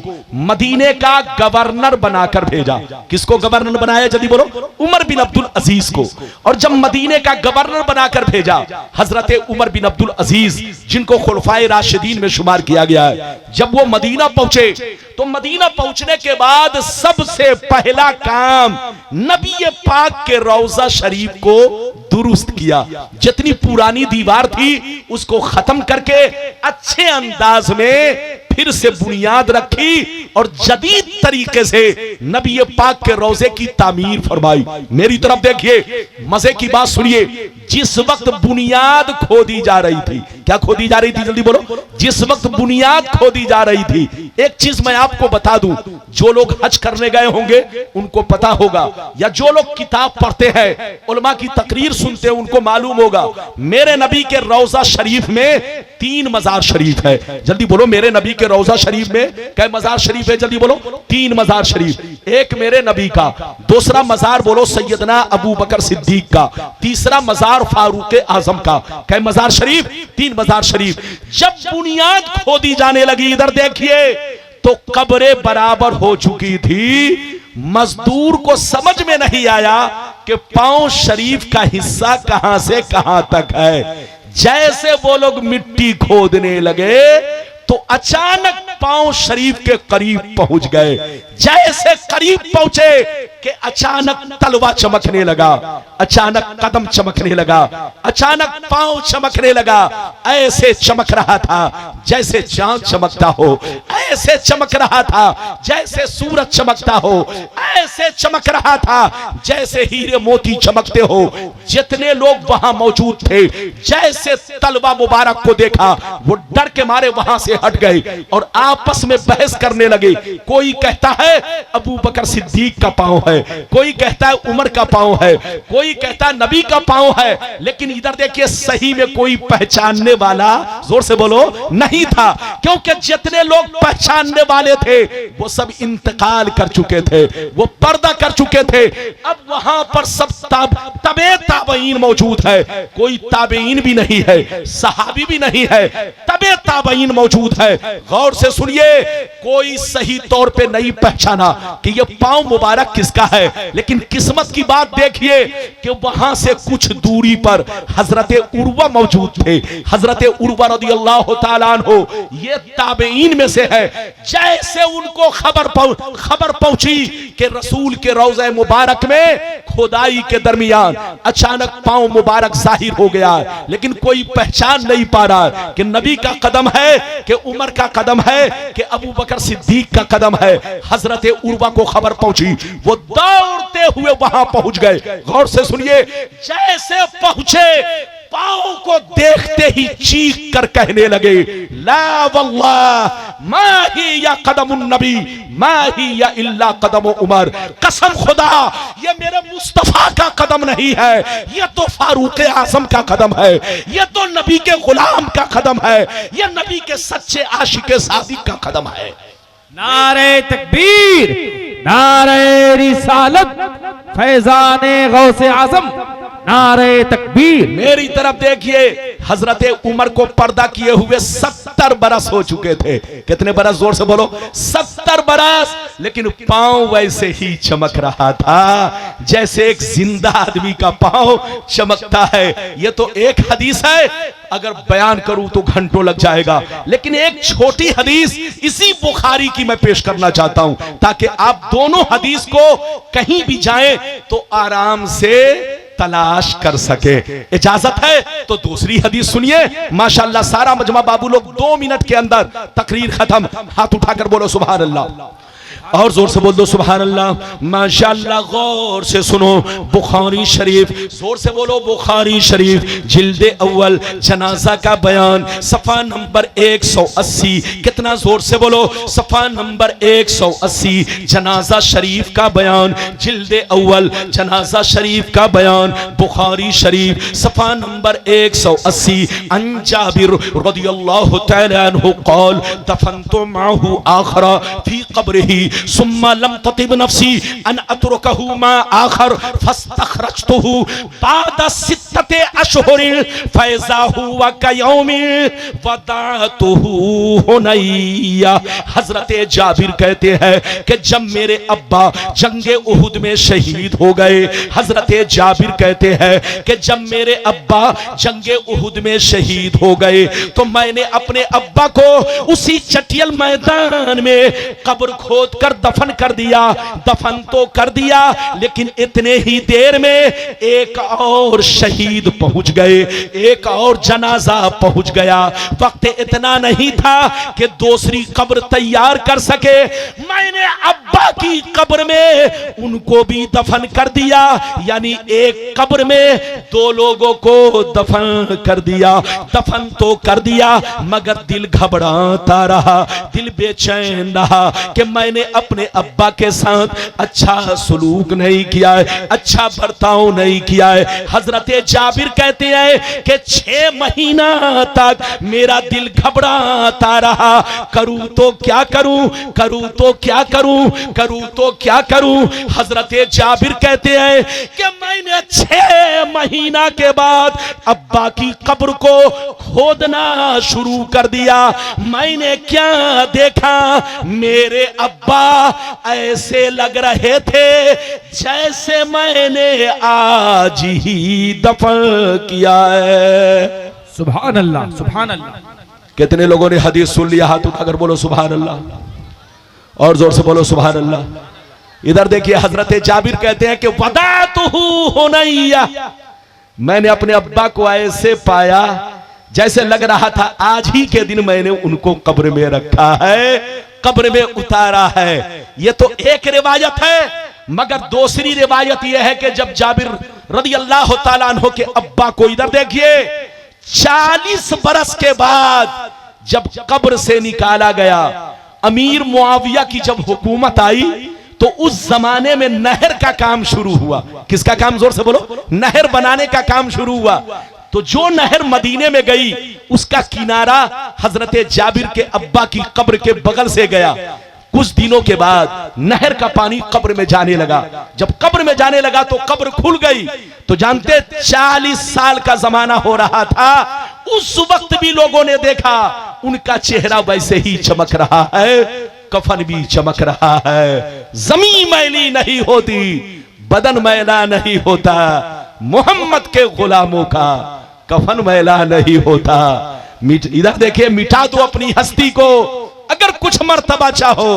मदीने का गवर्नर बनाकर भेजा। किसको गवर्नर बनाया? जल्दी बोलो। उमर बिन अब्दुल अजीज को। और जब मदीने का गवर्नर बनाकर भेजा हजरत उमर बिन अब्दुल अजीज, जिनको खुलफाए राशिदीन में शुमार किया गया है, जब वो मदीना पहुंचे तो मदीना पहुंचने के बाद सबसे पहला काम नबी पाक के रौजा शरीफ को दुरुस्त किया। जितनी पुरानी दीवार थी उसको खत्म करके अच्छे अंदाज में फिर से बुनियाद रखी और जदीद तरीके से नबी पाक के रोजे की तामीर फरमाई। मेरी तरफ देखिए, मजे की बात सुनिए। जिस वक्त बुनियाद खोदी जा रही थी, क्या खोदी जा रही थी? जल्दी बोलो। जिस वक्त बुनियाद खोदी जा रही थी, एक चीज मैं आपको बता दूं, जो लोग हज करने गए होंगे उनको पता होगा, या जो लोग किताब पढ़ते हैं, उलमा की तकरीर सुनते हैं, उनको मालूम होगा। मेरे नबी के रौजा शरीफ में 3 मजार शरीफ है। जल्दी बोलो। मेरे नबी के रौजा शरीफ में क्या मजार शरीफ है? जल्दी बोलो। 3 मजार शरीफ। एक मेरे नबी का, दूसरा मजार बोलो सैयदना अबू बकर सिद्दीक का, तीसरा मजार फारूक आजम का। क्या मजार शरीफ? 3 मजार शरीफ। जब बुनियाद खोदी जाने लगी, इधर देखिए, तो कब्रें बराबर हो चुकी थी। मजदूर को समझ में नहीं आया कि पांव शरीफ का हिस्सा कहां से कहां तक है। जैसे वो लोग मिट्टी खोदने लगे तो अचानक पांव शरीफ के करीब पहुंच गए। जैसे करीब पहुंचे कि अचानक तलवा चमकने लगा, अचानक कदम चमकने लगा, अचानक पांव चमकने लगा। ऐसे चमक रहा था जैसे चांद चमकता हो, ऐसे चमक रहा था जैसे सूरज चमकता हो, ऐसे चमक रहा था जैसे हीरे मोती चमकते हो। जितने लोग वहां मौजूद थे, जैसे तलवा मुबारक को देखा, वो डर के मारे वहां से हट गए और आपस में बहस करने लगे। कोई कहता है अबू बकर सिद्दीक का पांव है, कोई कहता है उमर का पांव है, कोई कहता है नबी का पांव है। लेकिन इधर देखिए, सही में कोई पहचानने वाला, जोर से बोलो, नहीं था। क्योंकि जितने लोग पहचानने वाले थे वो सब इंतकाल कर चुके थे, वो पर्दा कर चुके थे। अब वहां पर सब तबे ताबईन मौजूद है। कोई ताबईन भी नहीं है, सहाबी भी नहीं है, तबे ताबईन मौजूद है। गौर से सुनिए, कोई सही तौर पे नहीं पहचाना कि ये पांव मुबारक किसका है। लेकिन किस्मत की बात देखिए कि वहां से कुछ दूरी पर हजरत उर्वा मौजूद थे। हजरत उर्वा रदियल्लाहु ताला अन्हु ये ताबईन में से है। जैसे उनको खबर पहुंची कि रसूल के रौज़े मुबारक में खुदाई के दरमियान अचानक पांव मुबारक जाहिर हो गया, लेकिन कोई पहचान नहीं पा रहा कि नबी का कदम है कि उमर का कदम है कि अबू बकर सिद्दीक का कदम है। हजरत उर्वा को खबर पहुंची, वो दौड़ते हुए वहां पहुंच गए। गौर से सुनिए, जैसे पहुंचे पांव को देखते ही चीख कर कहने लगे, ला वल्लाह मा ही या कदमुन नबी मा ही या इल्ला कदम उमर। कसम खुदा, ये मेरे मुस्तफा का कदम नहीं है, ये तो फारूक आजम का कदम है, ये तो नबी के गुलाम का कदम है, ये नबी के सच्चे आशिक सादिक का कदम है। नारे तकबीर, नारे रिसालत, फैजाने गौसे आजम, नारे तकबीर। मेरी तरफ देखिए, हजरत उमर को पर्दा किए हुए 70 बरस हो चुके थे। कितने बरस? जोर से बोलो। 70 बरस। लेकिन पांव वैसे ही चमक रहा था जैसे एक जिंदा आदमी का पांव चमकता है। यह तो एक हदीस है, अगर बयान करूं तो घंटों लग जाएगा। लेकिन एक छोटी हदीस इसी बुखारी की मैं पेश करना चाहता हूं, ताकि आप दोनों हदीस को कहीं भी जाएं तो आराम से तलाश कर सके। इजाजत है तो दूसरी हदीस सुनिए। माशाअल्लाह, सारा मजमा बाबू लोग 2 मिनट के अंदर तकरीर खत्म। हाथ उठाकर बोलो सुभान अल्लाह, और जोर से बोल दो सुभान अल्लाह। माशाअल्लाह, गौर से सुनो। बुखारी शरीफ, जोर से बोलो बुखारी शरीफ, जिल्दे अव्वल, जनाजा का बयान, सफा नंबर 180। कितना? जोर से बोलो। सफा नंबर 180, जनाजा शरीफ का बयान, जिल्दे अव्वल, जनाजा शरीफ का बयान, बुखारी शरीफ, सफा नंबर 180। अन जाबिर रदियल्लाहु तआला अन्हु क़ाल दफनतु माहु आखरा फी क़ब्रिही सुम्मा लम ततिब नफ्सी अन अतरुकहु मा आखर फस्तखरजतुहु बाद सित्तते अशहुरिन फैज़ा हुवा कयौमिन वदातुहु हुनैया। हजरत जाबिर कहते हैं कि जब मेरे अब्बा जंगे उहुद में शहीद हो गए, हजरत जाबिर कहते हैं कि जब मेरे अब्बा जंगे उहुद में शहीद हो गए तो मैंने अपने अब्बा को उसी चटियल मैदान में कब्र खोद कर दफन कर दिया। दफन तो कर दिया, लेकिन इतने ही देर में एक और शहीद पहुंच गए, एक और जनाजा पहुंच गया। वक्त इतना नहीं था कि दूसरी कब्र तैयार कर सके। मैंने अब्बा की कब्र में उनको भी दफन कर दिया, यानी एक कब्र में दो लोगों को दफन कर दिया। दफन तो कर दिया, मगर दिल घबराता रहा, दिल बेचैन रहा कि मैंने अपने अब्बा के साथ अच्छा सलूक नहीं किया है, अच्छा बर्ताव नहीं किया है। हजरत जाबिर कहते हैं कि 6 महीना तक मेरा दिल घबराता रहा, करूं तो क्या करूं, करूं तो क्या करूं, करूं तो क्या करूं। हजरत जाबिर कहते हैं कि मैंने 6 महीना के बाद अब्बा की कब्र को खोदना शुरू कर दिया। मैंने क्या देखा, मेरे अब्बा ऐसे लग रहे थे जैसे मैंने आज ही दफन किया है। सुभान अल्लाह, सुभान अल्लाह। कितने लोगों ने हदीस सुन लिया? हाथ उठाकर बोलो सुभान अल्लाह, और जोर से बोलो सुभान अल्लाह। इधर देखिए, हजरत जाबिर कहते हैं कि वदातुहु हुनैया, मैंने अपने अब्बा को ऐसे पाया जैसे लग रहा था आज ही के दिन मैंने उनको कब्र में रखा है, कब्र में उतारा है। यह तो एक रिवायत है, मगर दूसरी रिवायत यह है कि जब जाबिर रदी अल्लाह तआला अन्हु के अब्बा को, इधर देखिए, 40 बरस के बाद जब कब्र से निकाला गया, अमीर मुआविया की जब हुकूमत आई तो उस जमाने में नहर का काम शुरू हुआ। किसका काम? जोर से बोलो। नहर बनाने का काम शुरू हुआ। तो जो नहर मदीने में गई उसका किनारा हजरत जाबिर के अब्बा की कब्र के बगल से गया। कुछ दिनों के बाद नहर का पानी कब्र में जाने लगा। जब कब्र में जाने लगा तो कब्र खुल गई। तो जानते 40 साल का जमाना हो रहा था। उस वक्त भी लोगों ने देखा उनका चेहरा वैसे ही चमक रहा है, कफन भी चमक रहा है, जमीन मैली नहीं होती, बदन मैला नहीं होता, मोहम्मद के गुलामों का कफन मैला नहीं होता। इधर देखिए, मिटा दो अपनी हस्ती को अगर कुछ मर्तबा चाहो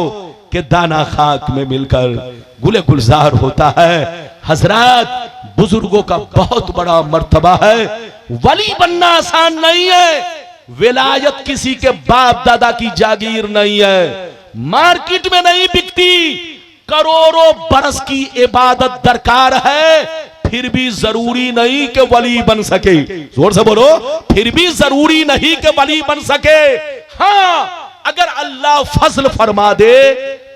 कि दाना खाक में मिलकर गुले गुलजार होता है। हजरत, बुजुर्गों का बहुत बड़ा मर्तबा है। वली बनना आसान नहीं है। विलायत किसी के बाप दादा की जागीर नहीं है, मार्केट में नहीं बिकती। करोड़ों बरस की इबादत दरकार है, फिर भी जरूरी नहीं कि वली बन सके। जोर से बोलो, फिर भी जरूरी नहीं कि वली बन सके। हाँ, अगर अल्लाह फजल फरमा दे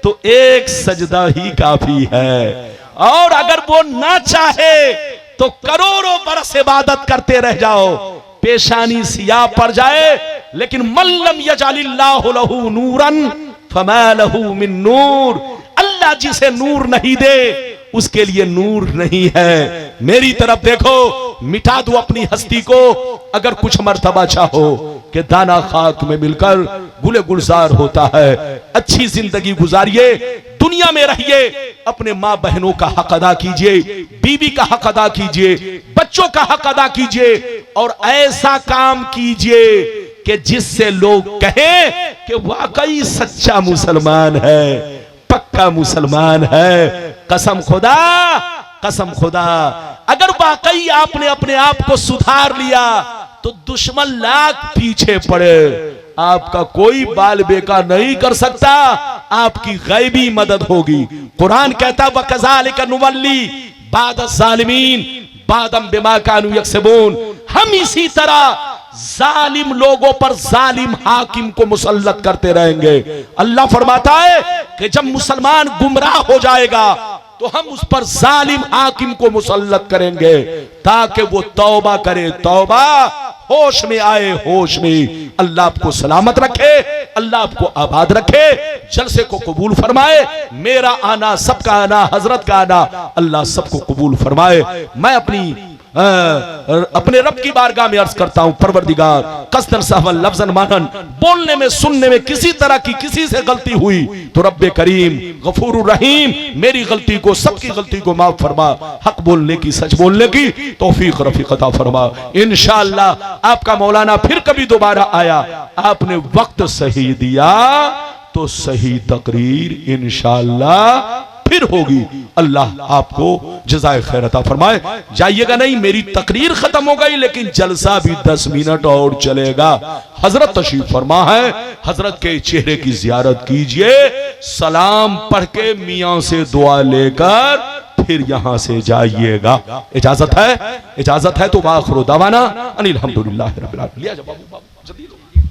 तो एक सजदा ही काफी है, और अगर वो ना चाहे तो करोड़ों बरस इबादत करते रह जाओ, पेशानी सियाह पड़ जाए, लेकिन मल्लम यजालिल्लाहु लहू नूरन फमा लहू मिन नूर। अल्लाह जिसे नूर नहीं दे उसके लिए नूर नहीं है। मेरी तरफ देखो, मिटा दो अपनी हस्ती को अगर कुछ मर्तबा चाहो कि दाना खाक में मिलकर गुले गुलजार होता है। अच्छी जिंदगी गुजारिए, दुनिया में रहिए, अपने माँ बहनों का हक अदा कीजिए, बीवी का हक अदा कीजिए, बच्चों का हक अदा कीजिए, और ऐसा काम कीजिए कि जिससे लोग कहें कि वाकई सच्चा मुसलमान है, पक्का मुसलमान है। कसम खुदा, कसम खुदा, अगर वाकई आपने अपने आप को सुधार लिया तो दुश्मन लाख पीछे पड़े, आपका कोई बाल बेका नहीं कर सकता, आपकी गैबी मदद होगी। कुरान कहता है वकज़ालिका नुवल्ली बाद ज़ालिमीन बादम बिमा कानू यक्सबून। हम इसी तरह जालिम लोगों पर जालिम हाकिम को मुसल्लत करते रहेंगे। अल्लाह फरमाता है कि जब मुसलमान गुमराह हो जाएगा तो हम उस पर जालिम हाकिम को मुसल्लत करेंगे ताकि वो तौबा करे, तौबा, होश में आए, होश में। अल्लाह आपको सलामत रखे, अल्लाह आपको आबाद रखे, जलसे को कबूल फरमाए। मेरा आना, सबका आना, हजरत का आना, अल्लाह सबको कबूल फरमाए। मैं अपनी अपने रब की बारगाह में अर्ज करता हूं, परवरदिगार कसदन सहवन लफ्जन मानन, बोलने में सुनने में किसी तरह की किसी से गलती हुई तो रब्बे करीम गफूरुर रहीम मेरी गलती को, सबकी गलती को माफ फरमा, हक बोलने की, सच बोलने की तौफीक रफीक अता फरमा। इंशाअल्लाह आपका मौलाना फिर कभी दोबारा आया, आपने वक्त सही दिया तो सही तकरीर इंशाअल्लाह फिर होगी। अल्लाह आपको जज़ाए खैर अता फरमाए। जाइएगा नहीं, मेरी तकरीर खत्म हो गई लेकिन जलसा भी 10 मिनट और चलेगा। हजरत तशरीफ फरमा है, हजरत के चेहरे की जियारत कीजिए, सलाम पढ़ के मियां से दुआ लेकर फिर यहां से जाइएगा। इजाजत है? इजाजत है तो वाखिरु दावाना अनिल हम्दुलिल्लाहि रब्बिल आलमीन। लिया जा बाबू, बाबू जल्दी लो।